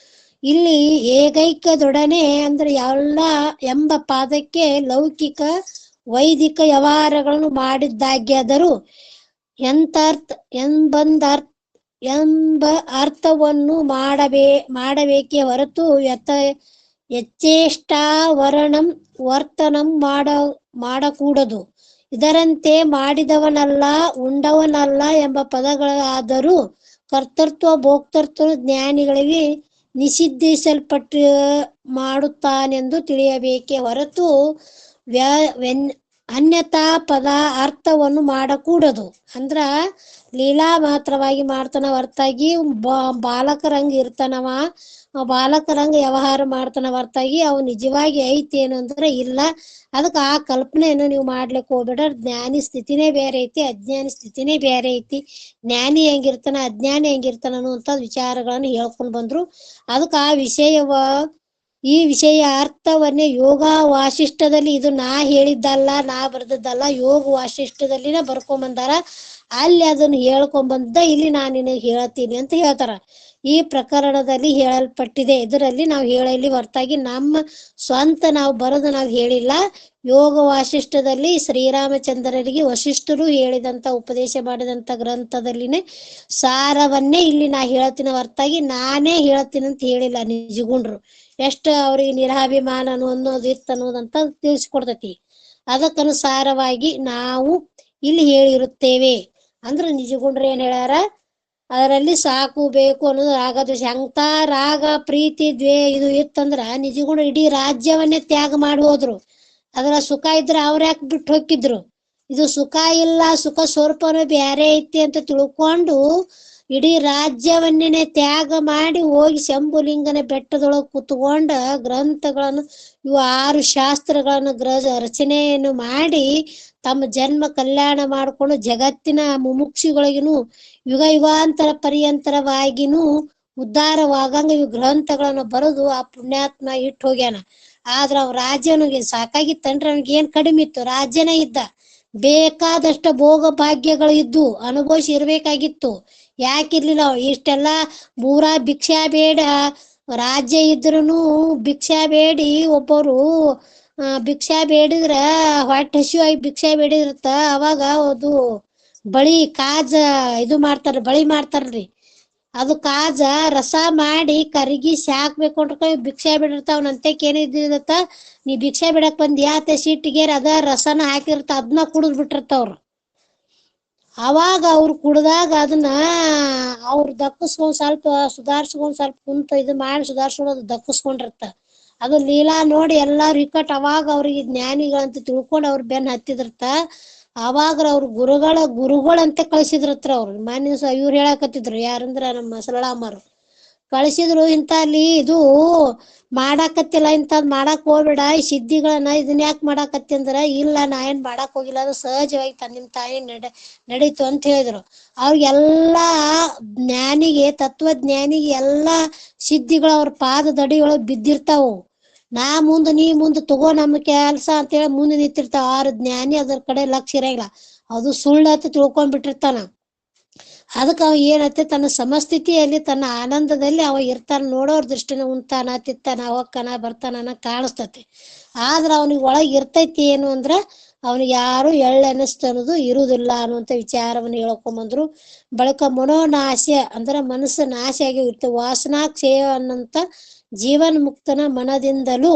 ಇಲ್ಲಿ ಏಕೈಕದೊಡನೆ ಅಂದ್ರೆ ಎಲ್ಲ ಎಂಬ ಪಾದಕ್ಕೆ ಲೌಕಿಕ ವೈದಿಕ ವ್ಯವಹಾರಗಳನ್ನು ಮಾಡಿದ್ದಾಗ್ಯಾದರೂ ಎಂಬ ಅರ್ಥವನ್ನು ಮಾಡಬೇಕೇ ಹೊರತು ಯಥೇಷ್ಟಾವರಣಂ ವರ್ತನಂ ಮಾಡಕೂಡದು. ಇದರಂತೆ ಮಾಡಿದವನಲ್ಲ, ಉಂಡವನಲ್ಲ ಎಂಬ ಪದಗಳಾದರೂ ಕರ್ತೃತ್ವ ಭೋಕ್ತೃತ್ವ ಜ್ಞಾನಿಗಳಿಗೆ ನಿಷಿದ್ಧಿಸಲ್ಪಟ್ಟು ಮಾಡುತ್ತಾನೆಂದು ತಿಳಿಯಬೇಕೇ ಹೊರತು ಅನ್ಯತಾ ಪದ ಅರ್ಥವನ್ನು ಮಾಡಕೂಡದು. ಅಂದ್ರ ಲೀಲಾ ಮಾತ್ರವಾಗಿ ಮಾಡ್ತಾನ ಹೊರತಾಗಿ ಬಾಲಕರಂಗ ಇರ್ತಾನವ. ಬಾಲಕರಂಗ ವ್ಯವಹಾರ ಮಾಡ್ತಾನ ಹೊರತಾಗಿ ಅವು ನಿಜವಾಗಿ ಐತಿ ಏನು ಅಂದ್ರೆ ಇಲ್ಲ. ಅದಕ್ಕೆ ಆ ಕಲ್ಪನೆಯನ್ನು ನೀವು ಮಾಡ್ಲಿಕ್ಕೆ ಹೋಗ್ಬೇಡ. ಜ್ಞಾನಿ ಸ್ಥಿತಿನೇ ಬೇರೆ ಐತಿ, ಅಜ್ಞಾನಿ ಸ್ಥಿತಿನೇ ಬೇರೆ ಐತಿ. ಜ್ಞಾನಿ ಹೆಂಗಿರ್ತಾನ, ಅಜ್ಞಾನಿ ಹೆಂಗಿರ್ತಾನ ಅನ್ನುವಂಥ ವಿಚಾರಗಳನ್ನು ಹೇಳ್ಕೊಂಡ್ ಬಂದ್ರು. ಅದಕ್ಕೆ ಆ ಈ ವಿಷಯ ಅರ್ಥವನ್ನೇ ಯೋಗ ವಾಸಿಷ್ಠದಲ್ಲಿ, ಇದು ನಾ ಹೇಳಿದ್ದಲ್ಲ, ನಾ ಬರ್ದದ್ದಲ್ಲ, ಯೋಗ ವಾಸಿಷ್ಠದಲ್ಲಿನ ಬರ್ಕೊಂಬಂದಾರ. ಅಲ್ಲಿ ಅದನ್ನು ಹೇಳ್ಕೊಂಬಂದ ಇಲ್ಲಿ ನಾನು ನಿನಗೆ ಹೇಳ್ತೀನಿ ಅಂತ ಹೇಳ್ತಾರ. ಈ ಪ್ರಕರಣದಲ್ಲಿ ಹೇಳಲ್ಪಟ್ಟಿದೆ. ಇದರಲ್ಲಿ ನಾವು ಹೇಳಲಿ ಹೊರತಾಗಿ ನಮ್ಮ ಸ್ವಂತ ನಾವು ಬರೋದು ನಾವು ಹೇಳಿಲ್ಲ. ಯೋಗ ವಾಸಿಷ್ಠದಲ್ಲಿ ಶ್ರೀರಾಮಚಂದ್ರರಿಗೆ ವಸಿಷ್ಠರು ಹೇಳಿದಂತ ಉಪದೇಶ ಮಾಡಿದಂತ ಗ್ರಂಥದಲ್ಲಿನೇ ಸಾರವನ್ನೇ ಇಲ್ಲಿ ನಾ ಹೇಳ್ತೀನಿ ಹೊರತಾಗಿ ನಾನೇ ಹೇಳ್ತೀನಿ ಅಂತ ಹೇಳಿಲ್ಲ. ನಿಜಗುಂಡ್ರು ಎಷ್ಟು ಅವ್ರಿಗೆ ನಿರಾಭಿಮಾನ ಅನ್ನೋದು ಇತ್ತು ಅನ್ನೋದಂತ ತಿಳಿಸ್ಕೊಡ್ತೈತಿ. ಅದಕ್ಕನುಸಾರವಾಗಿ ನಾವು ಇಲ್ಲಿ ಹೇಳಿರುತ್ತೇವೆ. ಅಂದ್ರೆ ನಿಜಗುಂಡ್ರು ಏನ್ ಹೇಳ್ಯಾರ, ಅದರಲ್ಲಿ ಸಾಕು ಬೇಕು ಅನ್ನೋದು ರಾಗದ್ವೇಷ. ಅಂತ ರಾಗ ಪ್ರೀತಿ ಇದು ಇತ್ತಂದ್ರ ನಿಜಗುಂಡ್ರು ಇಡೀ ರಾಜ್ಯವನ್ನೇ ತ್ಯಾಗ ಮಾಡಿ ಹೋದ್ರು. ಅದರ ಸುಖ ಇದ್ರೆ ಅವ್ರ ಯಾಕೆ ಬಿಟ್ಟು ಹೋಗಿದ್ರು. ಇದು ಸುಖ ಇಲ್ಲ, ಸುಖ ಸ್ವರೂಪನು ಬ್ಯಾರೆ ಐತಿ ಅಂತ ತಿಳ್ಕೊಂಡು ಇಡೀ ರಾಜ್ಯವನ್ನೇ ತ್ಯಾಗ ಮಾಡಿ ಹೋಗಿ ಶಂಭುಲಿಂಗನ ಬೆಟ್ಟದೊಳಗೆ ಕುತ್ಕೊಂಡ ಗ್ರಂಥಗಳನ್ನು, ಇವು 6 ಶಾಸ್ತ್ರಗಳನ್ನು ರಚನೆಯನ್ನು ಮಾಡಿ ತಮ್ಮ ಜನ್ಮ ಕಲ್ಯಾಣ ಮಾಡಿಕೊಂಡು ಜಗತ್ತಿನ ಮುಮುಕ್ಷಿಗಳಿಗೂ ಯುಗ ಯುಗಾಂತರ ಪರ್ಯಂತರವಾಗಿನೂ ಉದ್ಧಾರವಾಗಂಗ ಇವು ಗ್ರಂಥಗಳನ್ನು ಬರೆದು ಆ ಪುಣ್ಯಾತ್ಮ ಇಟ್ಟು ಹೋಗ್ಯಾನ. ಆದ್ರ ಅವ್ ರಾಜ್ಯನಿಗೆ ಸಾಕಾಗಿತ್ತನ್ರಿ, ಅವನಿಗೆ ಏನ್ ಕಡಿಮೆ ಇತ್ತು? ರಾಜ್ಯನೇ ಇದ್ದ, ಬೇಕಾದಷ್ಟು ಭೋಗ ಭಾಗ್ಯಗಳು ಇದ್ದು ಅನುಭವಿಸಿ ಇರ್ಬೇಕಾಗಿತ್ತು. ಯಾಕಿರ್ಲಿಲ್ಲ? ಇಷ್ಟೆಲ್ಲಾ ಪೂರಾ ಭಿಕ್ಷಾ ಬೇಡ ರಾಜ್ಯ ಇದ್ರೂನು ಭಿಕ್ಷಾ ಬೇಡಿ ಒಬ್ಬರು ಭಿಕ್ಷಾ ಬೇಡಿದ್ರ ಹೊಟ್ಟೆ ಹಸಿವಾಗಿ ಭಿಕ್ಷಾ ಬೇಡಿದಿರ್ತ. ಅವಾಗ ಅದು ಬಳಿ ಕಾಜ ಇದು ಮಾಡ್ತಾರ, ಬಳಿ ಮಾಡ್ತಾರ್ರಿ. ಅದು ಕಾಜ ರಸ ಮಾಡಿ ಕರಿಗಿ ಸಾಕ್ಬೇಕು ಅಂತ ಭಿಕ್ಷಾ ಬಿಡಿರ್ತಾವ. ನಂತಕ್ ಏನಿದ್ದಿರತ್ತ, ನೀ ಭಿಕ್ಷಾ ಬಿಡಕ್ ಬಂದಿ ಆತ ಸಿಟ್ಟಿಗೇರಿ ಅದ ರಸನ ಹಾಕಿರ್ತ, ಅದನ್ನ ಕುಡಿದ್ ಬಿಟ್ಟಿರ್ತಾವ್ರು. ಅವಾಗ ಅವ್ರು ಕುಡ್ದಾಗ ಅದನ್ನ ಅವ್ರು ದಕ್ಕಿಸ್ಕೊಂಡ್ ಸ್ವಲ್ಪ ಸುಧಾರ್ಸ್ಕೊಂಡ್ ಸ್ವಲ್ಪ ಕುಂತ ಇದು ಮಾಡಿ ಸುಧಾರ್ಸ್ಕೊಂಡು ದಕ್ಕಿಸ್ಕೊಂಡಿರ್ತ. ಅದು ಲೀಲಾ ನೋಡಿ ಎಲ್ಲಾರು ಇಕ್ಕಟ್ ಅವಾಗ ಅವ್ರಿಗೆ ಜ್ಞಾನಿಗಳಂತ ತಿಳ್ಕೊಂಡು ಅವ್ರ ಬೆನ್ ಹತ್ತಿದಿರ್ತ. ಅವಾಗ ಅವ್ರ ಗುರುಗಳಂತ ಕಳ್ಸಿದ್ರತ್ರ. ಅವ್ರು ಮಾನ್ಯ ಇವ್ರು ಹೇಳಕತ್ತಿದ್ರು, ಯಾರಂದ್ರ ನಮ್ಮ ಸರಳಮ್ಮರು ಕಳ್ಸಿದ್ರು. ಇಂತ ಅಲ್ಲಿ ಇದು ಮಾಡಾಕತ್ತಿಲ್ಲ, ಇಂಥದ್ ಮಾಡಾಕ್ ಹೋಗ್ಬೇಡ, ಈ ಸಿದ್ಧಿಗಳನ್ನ ಇದನ್ನ ಯಾಕೆ ಮಾಡಾಕತ್ತಿ ಅಂದ್ರ, ಇಲ್ಲ ನಾ ಏನ್ ಮಾಡಾಕ್ ಹೋಗಿಲ್ಲ, ಅದು ಸಹಜವಾಗಿ ನಿಮ್ ತಾಯಿ ನಡೀತು ಅಂತ ಹೇಳಿದ್ರು. ಅವ್ರಿಗೆಲ್ಲಾ ಜ್ಞಾನಿಗೆ, ತತ್ವಜ್ಞಾನಿಗೆ ಎಲ್ಲಾ ಸಿದ್ಧಿಗಳು ಅವ್ರ ಪಾದದಡಿಯೊಳಗ್ ಬಿದ್ದಿರ್ತಾವು. ನಾ ಮುಂದ್ ನೀ ಮುಂದ್ ತಗೋ ನಮ್ಮ ಕೆಲ್ಸ ಅಂತೇಳಿ ಮುಂದೆ ನಿಂತಿರ್ತಾವ. ಆರು ಜ್ಞಾನಿ ಅದ್ರ ಕಡೆ ಲಕ್ಷ್ಯ ಇರಂಗಿಲ್ಲ, ಅದು ಸುಳ್ಳತ್ತ ತಿಳ್ಕೊಂಡ್ಬಿಟ್ಟಿರ್ತಾನ. ಅದಕ್ಕೆ ಅವ ಏನತ್ತೆ, ತನ್ನ ಸಮಸ್ಥಿತಿಯಲ್ಲಿ ತನ್ನ ಆನಂದದಲ್ಲಿ ಅವ ಇರ್ತಾನ. ನೋಡೋರ್ ದೃಷ್ಟಿನ ಉಣ್ತಾನ, ತಿತ್ತಾನ, ಹೋಗ್ತಾನ, ಬರ್ತಾನ ಕಾಣಿಸ್ತತಿ. ಆದ್ರ ಅವನಿಗೆ ಒಳಗ್ ಇರ್ತೈತಿ ಏನು ಅಂದ್ರ, ಅವನಿಗೆ ಯಾರು ಎಳ್ಳೆನಸ್ತನ್ನೋದು ಇರುವುದಿಲ್ಲ ಅನ್ನುವಂಥ ವಿಚಾರವನ್ನು ಹೇಳ್ಕೊಂಬಂದ್ರು. ಬಳಿಕ ಮನೋನಾಶ ಅಂದ್ರ ಮನಸ್ಸು ನಾಶ ಆಗಿ ಇರ್ತವೆ. ವಾಸನಾಕ್ಷಯ ಅನ್ನಂತ ಜೀವನ್ ಮುಕ್ತನ ಮನದಿಂದಲೂ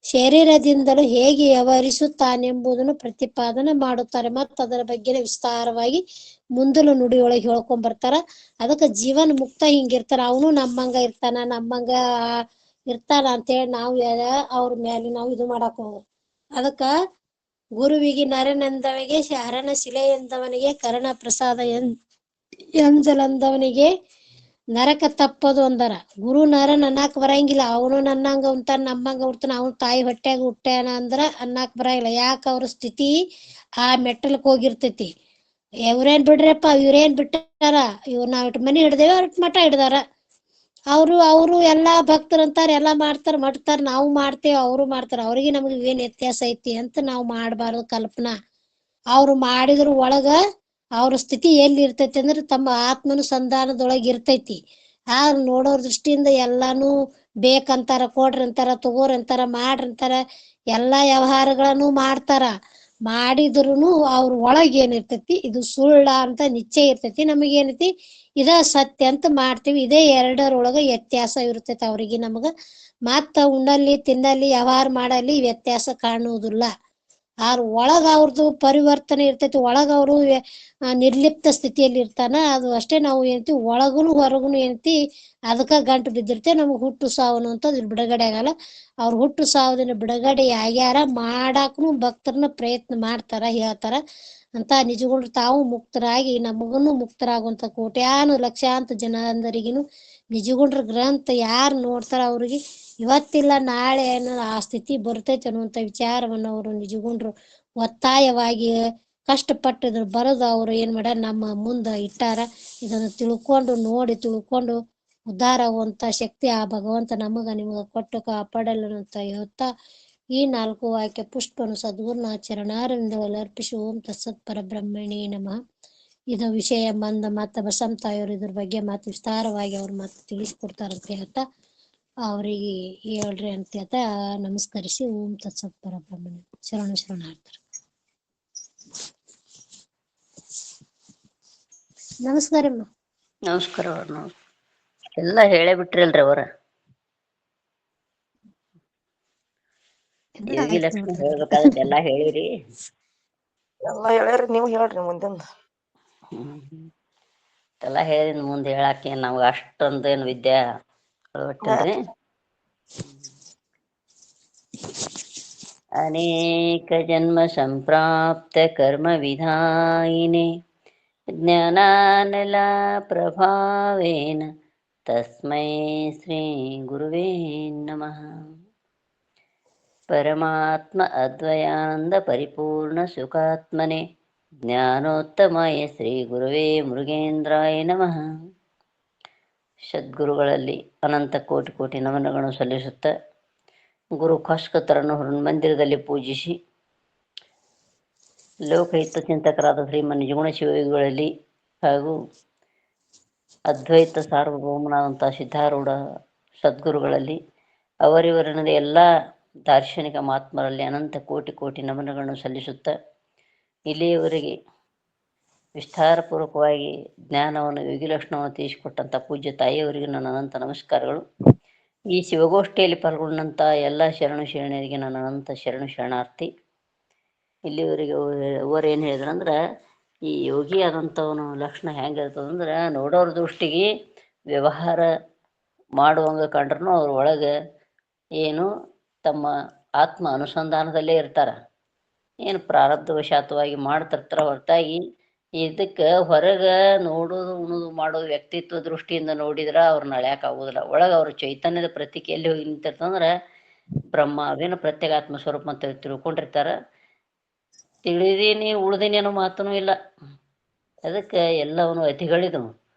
ಶರೀರದಿಂದಲೂ ಹೇಗೆ ವ್ಯವಹರಿಸುತ್ತಾನೆಂಬುದನ್ನು ಪ್ರತಿಪಾದನೆ ಮಾಡುತ್ತಾರೆ. ಮತ್ತು ಅದರ ಬಗ್ಗೆ ವಿಸ್ತಾರವಾಗಿ ಮುಂದಲು ನುಡಿಯೊಳಗೆ ಹೇಳ್ಕೊಂಡ್ ಬರ್ತಾರ. ಅದಕ್ಕೆ ಜೀವನ್ ಮುಕ್ತ ಹಿಂಗಿರ್ತಾರ, ಅವನು ನಮ್ಮಂಗ ನಮ್ಮಂಗ ಇರ್ತಾನ ಅಂತೇಳಿ ನಾವು ಅವ್ರ ಮೇಲೆ ನಾವು ಇದು ಮಾಡಕ್ ಹೋಗ. ಅದಕ್ಕ ಗುರುವಿಗೆ ನರನೆಂದವನಿಗೆ ಶರಣ ಶಿಲೆ ಎಂದವನಿಗೆ ಕರ್ಣ ಪ್ರಸಾದ ಎಂಜಲಂದವನಿಗೆ ನರಕ ತಪ್ಪದು ಅಂದಾರ. ಗುರು ನರನ್ ಅನ್ನಕ್ ಬರಂಗಿಲ್ಲ, ಅವನು ನನ್ನಂಗ ಉಂತಾನ ನಮ್ಮಂಗ ಉಡ್ತಾನ, ಅವನು ತಾಯಿ ಹೊಟ್ಟ್ಯಾಗ ಹುಟ್ಟ್ಯಾನ ಅಂದ್ರ ಅನ್ನಕ್ ಬರಂಗಿಲ್ಲ. ಯಾಕ ಅವ್ರ ಸ್ಥಿತಿ ಆ ಮೆಟ್ಟಲ್ಕ್ ಹೋಗಿರ್ತೈತಿ. ಇವ್ರೇನ್ ಬಿಡ್ರಪ್ಪ, ಇವ್ರೇನ್ ಬಿಟ್ಟಾರ, ಇವ್ರು ನಾವ್ ಇಟ್ಟು ಮನಿ ಹಿಡ್ದೇವ ಅವ್ರ ಮಠ ಹಿಡ್ದಾರ. ಅವರು ಎಲ್ಲಾ ಭಕ್ತರಂತಾರ, ಎಲ್ಲಾ ಮಾಡ್ತಾರ, ನಾವು ಮಾಡ್ತೇವೆ, ಅವರು ಮಾಡ್ತಾರ. ಅವ್ರಿಗೆ ನಮ್ಗೆ ಏನ್ ವ್ಯತ್ಯಾಸ ಐತಿ ಅಂತ ನಾವು ಮಾಡ್ಬಾರ್ದು ಕಲ್ಪನಾ. ಅವ್ರು ಮಾಡಿದ್ರ ಒಳಗ ಅವ್ರ ಸ್ಥಿತಿ ಎಲ್ಲಿ ಇರ್ತೈತಿ ಅಂದ್ರೆ ತಮ್ಮ ಆತ್ಮನುಸಂಧಾನದೊಳಗ ಇರ್ತೈತಿ. ನೋಡೋರ್ ದೃಷ್ಟಿಯಿಂದ ಎಲ್ಲಾನು ಬೇಕಂತಾರ, ಕೊಡ್ರಂತಾರ, ತಗೋರಂತಾರ, ಮಾಡ್ರಂತಾರ, ಎಲ್ಲಾ ವ್ಯವಹಾರಗಳನ್ನು ಮಾಡ್ತಾರ. ಮಾಡಿದ್ರುನು ಅವ್ರ ಒಳಗ್ ಏನಿರ್ತೈತಿ, ಇದು ಸುಳ್ಳ ಅಂತ ನಿಶ್ಚಯ ಇರ್ತೈತಿ. ನಮಗೇನೈತಿ, ಇದ ಸತ್ಯ ಅಂತ ಮಾಡ್ತೀವಿ. ಇದೇ ಎರಡರೊಳಗ ವ್ಯತ್ಯಾಸ ಇರ್ತೈತಿ ಅವ್ರಿಗೆ ನಮಗ. ಮತ್ತ ಉಣ್ಣಲ್ಲಿ ತಿನ್ನಲ್ಲಿ ವ್ಯವಹಾರ ಮಾಡಲ್ಲಿ ವ್ಯತ್ಯಾಸ ಕಾಣುವುದಿಲ್ಲ. ಒಳಗ ಅವ್ರದ್ದು ಪರಿವರ್ತನೆ ಇರ್ತೈತಿ. ಒಳಗ ಅವರು ನಿರ್ಲಿಪ್ತ ಸ್ಥಿತಿಯಲ್ಲಿ ಇರ್ತಾನ. ಅದು ಅಷ್ಟೇ. ನಾವು ಏನಂತಿ ಒಳಗುನು ಹೊರಗುನು ಏನಂತಿ ಅದಕ್ಕ ಗಂಟು ಬಿದ್ದಿರ್ತೇವೆ. ನಮಗ್ ಹುಟ್ಟು ಸಾವನು ಅಂತ ಬಿಡುಗಡೆ ಆಗಲ್ಲ. ಅವ್ರ ಹುಟ್ಟು ಸಾವದಿನ ಬಿಡುಗಡೆ ಆಗ್ಯಾರ, ಮಾಡಾಕನು ಭಕ್ತರನ್ನ ಪ್ರಯತ್ನ ಮಾಡ್ತಾರ, ಹೇಳ್ತಾರ ಅಂತ. ನಿಜಗಳು ತಾವು ಮುಕ್ತರಾಗಿ ನಮಗೂನು ಮುಕ್ತರಾಗುವಂತ ಕೋಟ್ಯಾನು ಲಕ್ಷಾಂತ ಜನರಿಗಿನು ನಿಜಗುಂಡ್ರ ಗ್ರಂಥ ಯಾರು ನೋಡ್ತಾರ ಅವ್ರಿಗೆ ಇವತ್ತಿಲ್ಲ ನಾಳೆ ಏನೋ ಆ ಸ್ಥಿತಿ ಬರ್ತೈತೆ ಅನ್ನುವಂಥ ವಿಚಾರವನ್ನು ಅವರು ನಿಜಗುಂಡ್ರು ಒತ್ತಾಯವಾಗಿ ಕಷ್ಟಪಟ್ಟಿದ್ರು ಬರೋದು ಅವರು ಏನ್ ಮಾಡ್ಯಾರ ನಮ್ಮ ಮುಂದೆ ಇಟ್ಟಾರ. ಇದನ್ನು ತಿಳ್ಕೊಂಡು ಉದ್ಧಾರ ಆಗುವಂತ ಶಕ್ತಿ ಆ ಭಗವಂತ ನಮಗ ನಿಮಗ ಕೊಟ್ಟು ಕಾಪಾಡಲ್ಲ ಅಂತ ಹೇಳ್ತಾ ಈ 4 ವಾಕ್ಯ ಪುಷ್ಪನು ಸದ್ಗುರುನ ಚರಣಾರವಿಂದದಲ್ಲಿ ಅರ್ಪಿಸಿ ಓಂ ತತ್ಸತ್ ಪರಬ್ರಹ್ಮಣೇ ನಮಃ. ಇದು ವಿಷಯ ಮತ್ತ ಬಸಮ್ಮ ತಾಯಿಯವರು ಇದ್ರ ಬಗ್ಗೆ ಮತ್ತೆ ವಿಸ್ತಾರವಾಗಿ ಅವ್ರು ಮತ್ತೆ ತಿಳಿಸ್ಕೊಡ್ತಾರಂತ ಹೇಳ್ತಾ ಅವ್ರಿಗೆ ಹೇಳ್ರಿ ಅಂತ ಹೇಳ್ತಾ ನಮಸ್ಕರಿಸಿ ಓಂ ತತ್ಸತ್ ಪರಬ್ರಹ್ಮಣ್ಯ ಶರಣಾರ್ಥರು. ನಮಸ್ಕಾರ ಅಮ್ಮ. ನಮಸ್ಕಾರ. ಎಲ್ಲ ಹೇಳೇ ಬಿಟ್ರಲ್ರಿ ಅವರ ಯೋಗಿ ಲಕ್ಷ್ಮಿ ಹೇಳ್ಬೇಕಾದ್ರೆ ಎಲ್ಲಾ ಹೇಳಿರಿ. ಎಲ್ಲಾ ಹೇಳ್ಯಾರಿ, ನೀವು ಹೇಳ್ರಿ ಮುಂದಿಂದ. ಎಲ್ಲ ಹೇಳಿದ ಮುಂದೆ ಹೇಳಾಕ ನಮ್ಗ ಅಷ್ಟೊಂದೇನು ವಿದ್ಯಾ ಅಳವಟ್ಟಿಲ್ರಿ. ಅನೇಕ ಜನ್ಮ ಸಂಪ್ರಾಪ್ತ ಕರ್ಮ ವಿಧಾಯಿನೇ ಜ್ಞಾನಾನಲ ಪ್ರಭಾವೇನ ತಸ್ಮೈ ಶ್ರೀ ಗುರುವೇ ನಮಃ. ಪರಮಾತ್ಮ ಅದ್ವಯಾನಂದ ಪರಿಪೂರ್ಣ ಸುಖಾತ್ಮನೆ ಜ್ಞಾನೋತ್ತಮಾಯ ಶ್ರೀ ಗುರುವೇ ಮೃಗೇಂದ್ರಾಯ ನಮಃ. ಸದ್ಗುರುಗಳಲ್ಲಿ ಅನಂತ ಕೋಟಿ ಕೋಟಿ ನಮನಗಳನ್ನು ಸಲ್ಲಿಸುತ್ತ ಗುರು ಖಾಸ್ಕತರನ್ನು ಮಂದಿರದಲ್ಲಿ ಪೂಜಿಸಿ ಲೋಕಹಿತ ಚಿಂತಕರಾದ ಶ್ರೀಮನ್ ನಿಜಗುಣ ಶಿವಯೋಗಿಗಳಲ್ಲಿ ಹಾಗೂ ಅದ್ವೈತ ಸಾರ್ವಭೌಮನಾದಂಥ ಸಿದ್ಧಾರೂಢ ಸದ್ಗುರುಗಳಲ್ಲಿ ಅವರಿವರನ್ನದೇ ಎಲ್ಲ ದಾರ್ಶನಿಕ ಮಹಾತ್ಮರಲ್ಲಿ ಅನಂತ ಕೋಟಿ ಕೋಟಿ ನಮನಗಳನ್ನು ಸಲ್ಲಿಸುತ್ತಾ ಇಲ್ಲಿಯವರೆಗೆ ವಿಸ್ತಾರಪೂರ್ವಕವಾಗಿ ಜ್ಞಾನವನ್ನು ಯೋಗಿಲಕ್ಷಣವನ್ನು ತಿಳಿಸಿಕೊಟ್ಟಂಥ ಪೂಜ್ಯ ತಾಯಿಯವರಿಗೆ ನನ್ನ ಅನಂತ ನಮಸ್ಕಾರಗಳು. ಈ ಶಿವಗೋಷ್ಠಿಯಲ್ಲಿ ಪಾಲ್ಗೊಂಡಂಥ ಎಲ್ಲ ಶರಣು ಶರಣರಿಗೆ ನನ್ನ ಅನಂತ ಶರಣಾರ್ಥಿ. ಇಲ್ಲಿವರೆಗೆ ಅವರು ಏನು ಹೇಳಿದ್ರಂದ್ರೆ ಈ ಯೋಗಿ ಆದಂಥವನು ಲಕ್ಷಣ ಹೆಂಗಿರ್ತದಂದ್ರೆ ನೋಡೋರ ದೃಷ್ಟಿಗೆ ವ್ಯವಹಾರ ಮಾಡುವಂಗೆ ಕಂಡ್ರೂ ಅವ್ರ ಒಳಗೆ ಏನು ತಮ್ಮ ಆತ್ಮ ಅನುಸಂಧಾನದಲ್ಲೇ ಇರ್ತಾರೆ, ಏನು ಪ್ರಾರಬ್ಧವಶಾತವಾಗಿ ಮಾಡ್ತಿರ್ತಾರ ಹೊರತಾಗಿ ಇದಕ್ಕೆ ಹೊರಗೆ ನೋಡೋದು ಉಣೋದು ಮಾಡೋದು ವ್ಯಕ್ತಿತ್ವ ದೃಷ್ಟಿಯಿಂದ ನೋಡಿದ್ರೆ ಅವ್ರನ್ನ ಅಳ್ಯಾಕೆ ಆಗೋದಿಲ್ಲ. ಒಳಗೆ ಅವ್ರ ಚೈತನ್ಯದ ಪ್ರತೀಕ ಎಲ್ಲಿ ಹೋಗಿ ನಿಂತಿರ್ತಂದ್ರೆ ಬ್ರಹ್ಮ ಅವೇನು ಪ್ರತ್ಯೇಗಾತ್ಮ ಸ್ವರೂಪ ಅಂತ ತಿಳ್ಕೊಂಡಿರ್ತಾರೆ. ತಿಳಿದೀನಿ ಉಳ್ದೀನಿ ಅನ್ನೋ ಮಾತನೂ ಇಲ್ಲ. ಅದಕ್ಕೆ ಎಲ್ಲವನು ಅತಿಗಳಿದನು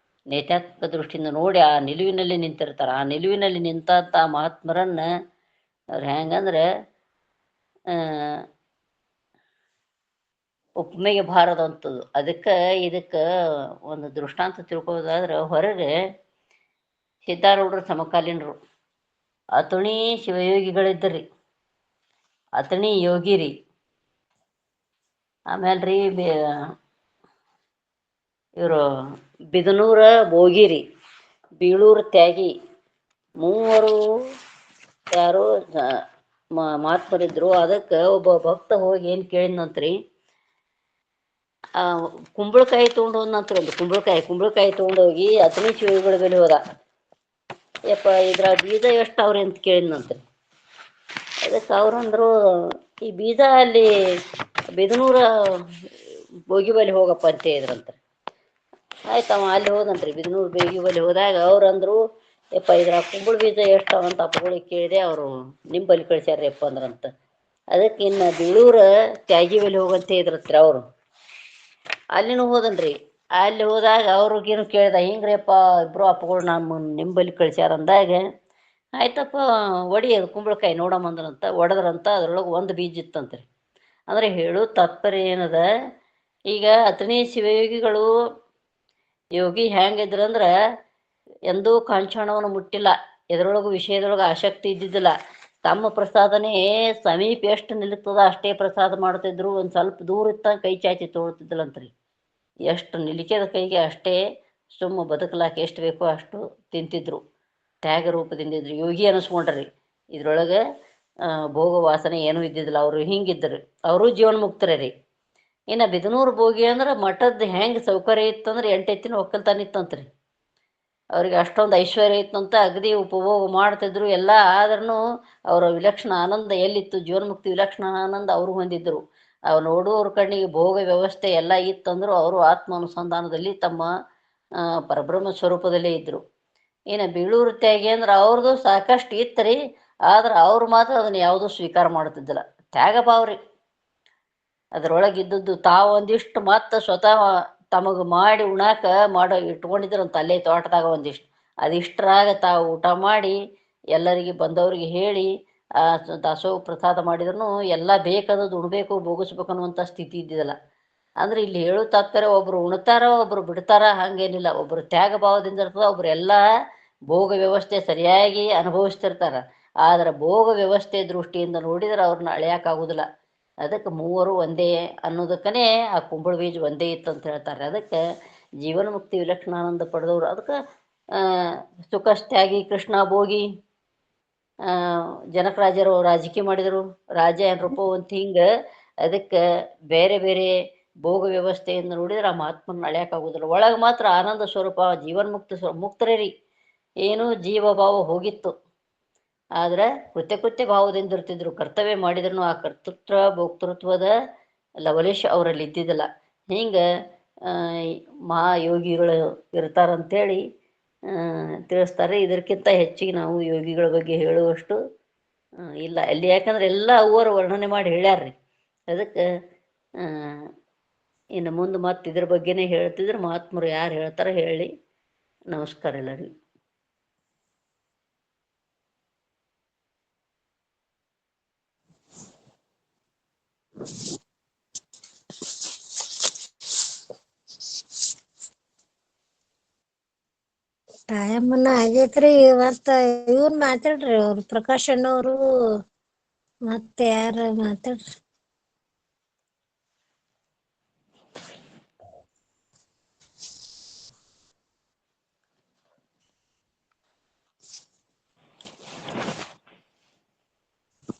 ನೇತ್ಯಾತ್ಮಕ ದೃಷ್ಟಿಯಿಂದ ನೋಡಿ ಆ ನಿಲುವಿನಲ್ಲಿ ನಿಂತಿರ್ತಾರೆ. ಆ ನಿಲುವಿನಲ್ಲಿ ನಿಂತಂಥ ಮಹಾತ್ಮರನ್ನ ಅವ್ರು ಹೆಂಗಂದ್ರೆ ಉಪ್ಮೆಗೆ ಬಾರದಂಥದ್ದು. ಅದಕ್ಕೆ ಇದಕ್ಕೆ ಒಂದು ದೃಷ್ಟಾಂತ ತಿಳ್ಕೊಳ್ಳೋದಾದ್ರೆ ಹೊರಗೆ ಸಿದ್ಧಾರೂಢರು ಸಮಕಾಲೀನರು ಅತುಣಿ ಶಿವಯೋಗಿಗಳಿದ್ದರಿ, ಅತಣಿ ಯೋಗಿರಿ, ಆಮೇಲೆ ರೀ ಇವರು ಬಿದನೂರ ಭೋಗಿರಿ, ಬೀಳೂರು ತ್ಯಾಗಿ, ಮೂವರು ಯಾರು ಮಹಾತ್ಮರಿದ್ರು. ಅದಕ್ಕೆ ಒಬ್ಬ ಭಕ್ತ ಹೋಗಿ ಏನು ಕೇಳಿದ್ನಂತ್ರಿ, ಕುಂಬಳಕಾಯಿ ತೊಗೊಂಡು ಹೋದ್ನಂತ್ರಿ. ಒಂದು ಕುಂಬಳಕಾಯಿ ತೊಗೊಂಡೋಗಿ ಅತನಿ ಶಿವಗಳ ಬೆಲೆ ಹೋದ. ಯಪ್ಪ ಇದ್ರ ಬೀಜ ಎಷ್ಟು ಅವ್ರಿ ಅಂತ ಕೇಳಿದ್ನಂತ್ರಿ. ಅದಕ್ಕೆ ಅವ್ರಂದ್ರು ಈ ಬೀಜ ಅಲ್ಲಿ ಬಿದನೂರ ಬೋಗಿ ಬಲಿ ಹೋಗಪ್ಪ ಅಂತ ಹೇಳಿದ್ರಂತ್ರಿ. ಆಯ್ತವ ಅಲ್ಲಿ ಹೋದಂತ್ರಿ. ಬಿದನೂರು ಬೋಗಿ ಬಲಿ ಹೋದಾಗ ಅವ್ರಂದ್ರು ಯಪ್ಪ ಇದ್ರ ಕುಂಬಳ ಬೀಜ ಎಷ್ಟು ಅಂತ ಅಪ್ಪಗಳಿಗೆ ಕೇಳಿದೆ. ಅವರು ನಿಮ್ಮ ಬಲಿ ಕಳ್ಸ್ಯಾರ ಯಪ್ಪ ಅಂದ್ರಂತ. ಅದಕ್ಕೆ ಇನ್ನು ಬೀಳೂರ ತ್ಯಾಗಿ ಬಲಿ ಹೋಗಂತ ಹೇಳಿದ್ರತ್ರಿ. ಅವರು ಅಲ್ಲಿನೂ ಹೋದನ್ರಿ. ಅಲ್ಲಿ ಹೋದಾಗ ಅವ್ರಿಗೇನು ಕೇಳ್ದ, ಹಿಂಗ್ರಿಯಪ್ಪ ಇಬ್ಬರು ಅಪ್ಪಗಳು ನಿಮ್ಮ ಬಲಿ ಕಳ್ಸ್ಯಾರ ಅಂದಾಗ ಆಯ್ತಪ್ಪ ಒಡಿ ಅದು ಕುಂಬಳಕಾಯಿ ನೋಡಮ್ಮ ಅಂದ್ರಂತ. ಒಡೆದ್ರಂತ. ಅದ್ರೊಳಗೆ ಒಂದು ಬೀಜ ಇತ್ತಂತ್ರಿ. ಅಂದರೆ ಹೇಳು ತಾತ್ಪರ್ಯ ಏನದ, ಈಗ ಅತನಿ ಶಿವಯೋಗಿಗಳು ಯೋಗಿ ಹೆಂಗಿದ್ರಂದ್ರೆ ಎಂದೂ ಕಾಂಚಾಣವನ್ನು ಮುಟ್ಟಿಲ್ಲ, ಎದ್ರೊಳಗೂ ವಿಷಯದೊಳಗೆ ಆಸಕ್ತಿ ಇದ್ದಿದ್ದಿಲ್ಲ. ತಮ್ಮ ಪ್ರಸಾದನೇ ಸಮೀಪ ಎಷ್ಟು ನಿಲ್ತದ ಅಷ್ಟೇ ಪ್ರಸಾದ ಮಾಡ್ತಿದ್ರು. ಒಂದು ಸ್ವಲ್ಪ ದೂರ ಇತ್ತ ಕೈ ಚಾಚಿ ತೊಗೊಳ್ತಿದ್ದಿಲ್ಲಂತ್ರಿ. ಎಷ್ಟು ನಿಲಿಕೆದ ಕೈಗೆ ಅಷ್ಟೇ ಸುಮ್ಮ ಬದುಕಲಾಕ ಎಷ್ಟು ಬೇಕೋ ಅಷ್ಟು ತಿಂತಿದ್ರು. ತ್ಯಾಗ ರೂಪದಿಂದಿದ್ರು. ಯೋಗಿ ಅನ್ನಿಸ್ಕೊಂಡ್ರಿ. ಇದ್ರೊಳಗೆ ಭೋಗ ವಾಸನೆ ಏನೂ ಇದ್ದಿದ್ದಿಲ್ಲ. ಅವರು ಹಿಂಗಿದ್ರು. ಅವರು ಜೀವನ ಮುಕ್ತರೇ ರೀ. ಇನ್ನು ಬಿದನೂರು ಬೋಗಿ ಅಂದ್ರೆ ಮಠದ ಹೆಂಗೆ ಸೌಕರ್ಯ ಇತ್ತಂದ್ರೆ 8 ಎತ್ತಿನ ಒಕ್ಕಲ್ತಾನ ಇತ್ತಂತ್ರಿ. ಅವ್ರಿಗೆ ಅಷ್ಟೊಂದು ಐಶ್ವರ್ಯ ಇತ್ತಂತ ಅಗದಿ ಉಪಭೋಗ ಮಾಡ್ತಿದ್ರು ಎಲ್ಲ. ಆದ್ರೂ ಅವರ ವಿಲಕ್ಷಣ ಆನಂದ ಎಲ್ಲಿತ್ತು, ಜೀವನ್ಮುಕ್ತಿ ವಿಲಕ್ಷಣ ಆನಂದ ಅವರು ಹೊಂದಿದ್ರು. ಅವ್ರು ನೋಡುವವ್ರ ಕಣ್ಣಿಗೆ ಭೋಗ ವ್ಯವಸ್ಥೆ ಎಲ್ಲ ಇತ್ತಂದ್ರು ಅವರು ಆತ್ಮ ಅನುಸಂಧಾನದಲ್ಲಿ ತಮ್ಮ ಪರಬ್ರಹ್ಮ ಸ್ವರೂಪದಲ್ಲೇ ಇದ್ದರು. ಇನ್ನು ಬೀಳೂರು ತ್ಯಾಗಿ ಅಂದ್ರೆ ಅವ್ರದ್ದು ಸಾಕಷ್ಟು ಇತ್ತರಿ, ಆದ್ರೆ ಅವ್ರು ಮಾತ್ರ ಅದನ್ನ ಯಾವುದೂ ಸ್ವೀಕಾರ ಮಾಡ್ತಿದ್ದಿಲ್ಲ. ತ್ಯಾಗ ಭಾವ್ರಿ ಅದ್ರೊಳಗಿದ್ದದ್ದು. ತಾವು ಒಂದಿಷ್ಟು ಮತ್ತೆ ಸ್ವತಃ ತಮಗೆ ಮಾಡಿ ಉಣಾಕ ಮಾಡೋ ಇಟ್ಕೊಂಡಿದ್ರಂತ ಅಲ್ಲೇ ತೋಟದಾಗ ಒಂದಿಷ್ಟು. ಅದಿಷ್ಟರಾಗ ತಾವು ಊಟ ಮಾಡಿ ಎಲ್ಲರಿಗೆ ಬಂದವ್ರಿಗೆ ಹೇಳಿ ದಾಸೋಹ ಪ್ರಸಾದ ಮಾಡಿದ್ರು ಎಲ್ಲ ಬೇಕಾದದ್ದು ಉಣ್ಬೇಕು ಭೋಗಿಸ್ಬೇಕು ಅನ್ನುವಂಥ ಸ್ಥಿತಿ ಇದ್ದಿದ್ದಲ್ಲ. ಅಂದ್ರೆ ಇಲ್ಲಿ ಹೇಳು ತಾತ್ಪರ್ಯ, ಒಬ್ರು ಉಣ್ತಾರ ಒಬ್ರು ಬಿಡ್ತಾರ ಹಂಗೇನಿಲ್ಲ. ಒಬ್ರು ತ್ಯಾಗ ಭಾವದಿಂದ ಇರ್ತದ, ಒಬ್ರು ಎಲ್ಲ ಭೋಗ ವ್ಯವಸ್ಥೆ ಸರಿಯಾಗಿ ಅನುಭವಿಸ್ತಿರ್ತಾರ. ಆದ್ರೆ ಭೋಗ ವ್ಯವಸ್ಥೆ ದೃಷ್ಟಿಯಿಂದ ನೋಡಿದ್ರೆ ಅವ್ರನ್ನ ಅಳೆಯೋಕ್ಕಾಗೋದಿಲ್ಲ. ಅದಕ್ಕೆ ಮೂವರು ಒಂದೇ ಅನ್ನೋದಕ್ಕನೇ ಆ ಕುಂಬಳ ಬೀಜ ಒಂದೇ ಇತ್ತಂತ ಹೇಳ್ತಾರೆ. ಅದಕ್ಕೆ ಜೀವನ ಮುಕ್ತಿ ವಿಲಕ್ಷಣಾನಂದ ಪಡೆದವರು. ಅದಕ್ಕೆ ಸುಖಸ್ತ್ಯಾಗಿ ಕೃಷ್ಣ ಭೋಗಿ, ಜನಕರಾಜರು ರಾಜಕೀಯ ಮಾಡಿದರು, ರಾಜ ರೂಪ ಅಂತ ಹಿಂಗೆ. ಅದಕ್ಕೆ ಬೇರೆ ಬೇರೆ ಭೋಗ ವ್ಯವಸ್ಥೆಯಿಂದ ನೋಡಿದ್ರೆ ಆ ಮಹಾತ್ಮನ ಅಳ್ಯಾಕಾಗೋದಿಲ್ಲ. ಒಳಗೆ ಮಾತ್ರ ಆನಂದ ಸ್ವರೂಪ ಜೀವನ್ ಮುಕ್ತರೇ ರೀ. ಏನು ಜೀವಭಾವ ಹೋಗಿತ್ತು, ಆದ್ರೆ ಕೃತ್ಯ ಭಾವದಿಂದ ಇರ್ತಿದ್ರು. ಕರ್ತವ್ಯ ಮಾಡಿದ್ರು ಆ ಕರ್ತೃತ್ವ ಭೋಕ್ತೃತ್ವದ ಲವಲೇಶ ಅವರಲ್ಲಿ ಇದ್ದಿದ್ದಿಲ್ಲ. ಹಿಂಗೆ ಮಹಾಯೋಗಿಗಳು ಇರ್ತಾರಂತೇಳಿ ತಿಳಿಸ್ತಾರೆ. ಇದಕ್ಕಿಂತ ಹೆಚ್ಚಿಗೆ ನಾವು ಯೋಗಿಗಳ ಬಗ್ಗೆ ಹೇಳುವಷ್ಟು ಇಲ್ಲ ಅಲ್ಲಿ. ಯಾಕಂದ್ರೆ ಎಲ್ಲ ಅವರು ವರ್ಣನೆ ಮಾಡಿ ಹೇಳ್ಯಾರ್ರಿ. ಅದಕ್ಕೆ ಇನ್ನು ಮುಂದೆ ಮತ್ತೆ ಇದ್ರ ಬಗ್ಗೆನೇ ಹೇಳ್ತಿದ್ರು. ಮಹಾತ್ಮರು ಯಾರು ಹೇಳ್ತಾರೆ ಹೇಳಿ. ನಮಸ್ಕಾರ ಎಲ್ಲರಿಗೂ. ಟೈಮನ್ನ ಆಗೇತ್ರಿ. ಮತ್ತ ಇವ್ರು ಮಾತಾಡ್ರಿ, ಅವ್ರು ಪ್ರಕಾಶ್ ಅಣ್ಣವ್ರು ಮತ್ತೆ ಯಾರ ಮಾತಾಡ್ರಿ.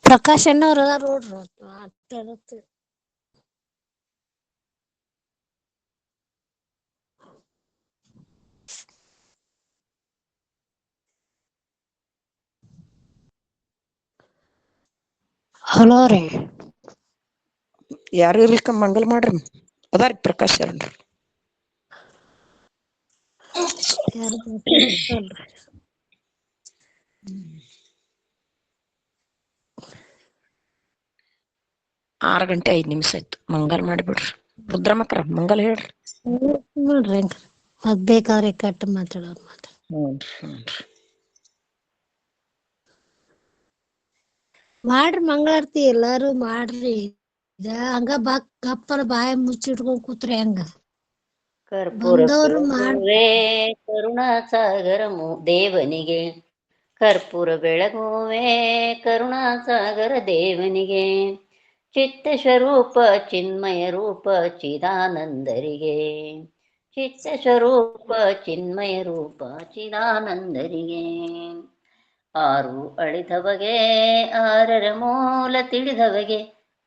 ಪ್ರಕಾಶ್ ಅಣ್ಣವ್ರ ಅದಾರ ನೋಡ್ರಿ ಮಾತಾಡತ್ತೆ. ಹಲೋ ರೀ. ಯಾರು ಇರ್ಲಿಕ್ಕ ಮಂಗಲ್ ಮಾಡ್ರಿ. ಅದಾರಿ ಪ್ರಕಾಶ್ ಅಲ್ರಿ. ಯಾರು ಮಾತಾಡತ್ತಲ್ರಿ. 6:05 ಆಯ್ತು. ಮಂಗಲ್ ಮಾಡಿಬಿಡ್ರಿ. ರುದ್ರಮಕ್ರ ಮಂಗಲ್ ಹೇಳ್ರಿ. ನೋಡ್ರಿ ಮತ್ ಬೇಕಾದ್ರೆ ಕಟ್ ಮಾತಾಡೋರು ಮಾತಾಡ. ಮಾಡ್ರಿ ಮಂಗಳಾರತಿ ಎಲ್ಲಾರು ಮಾಡ್ರಿ. ಹಂಗ ಗಪ್ಪರ ಬಾಯಿ ಮುಚ್ಚಿಟ್ಕೊಂಡ್ ಕೂತ್ರಿ ಹಂಗ. ಕರ್ಪೂರ ಬಂದವರು ಬೆಳಗುವೆ ಕರುಣಾಸಾಗರ ದೇವನಿಗೆ, ಕರ್ಪೂರ ಬೆಳಗುವೆ ಕರುಣಾಸಾಗರ ದೇವನಿಗೆ, ಚಿತ್ತ ಸ್ವರೂಪ ಚಿನ್ಮಯ ರೂಪ ಚಿದಾನಂದರಿಗೆ, ಚಿತ್ತ ಸ್ವರೂಪ ಚಿನ್ಮಯ ರೂಪ ಚಿದಾನಂದರಿಗೆ. ಆರು ಅಳಿದವಗೆ ಆರರ ಮೂಲ ತಿಳಿದವಗೆ,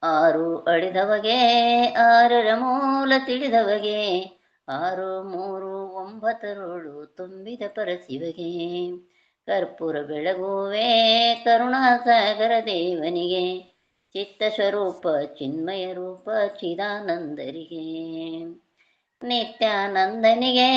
ಆರು ಅಳಿದವಗೆ ಆರರ ಮೂಲ ತಿಳಿದವಗೆ, 6 3 9 ತುಂಬಿದ ಪರಶಿವಗೆ, ಕರ್ಪೂರ ಬೆಳಗುವೆ ಕರುಣಾಸಾಗರ ದೇವನಿಗೆ, ಚಿತ್ತ ಸ್ವರೂಪ ಚಿನ್ಮಯ ರೂಪ ಚಿದಾನಂದರಿಗೆ, ನಿತ್ಯಾನಂದನಿಗೆ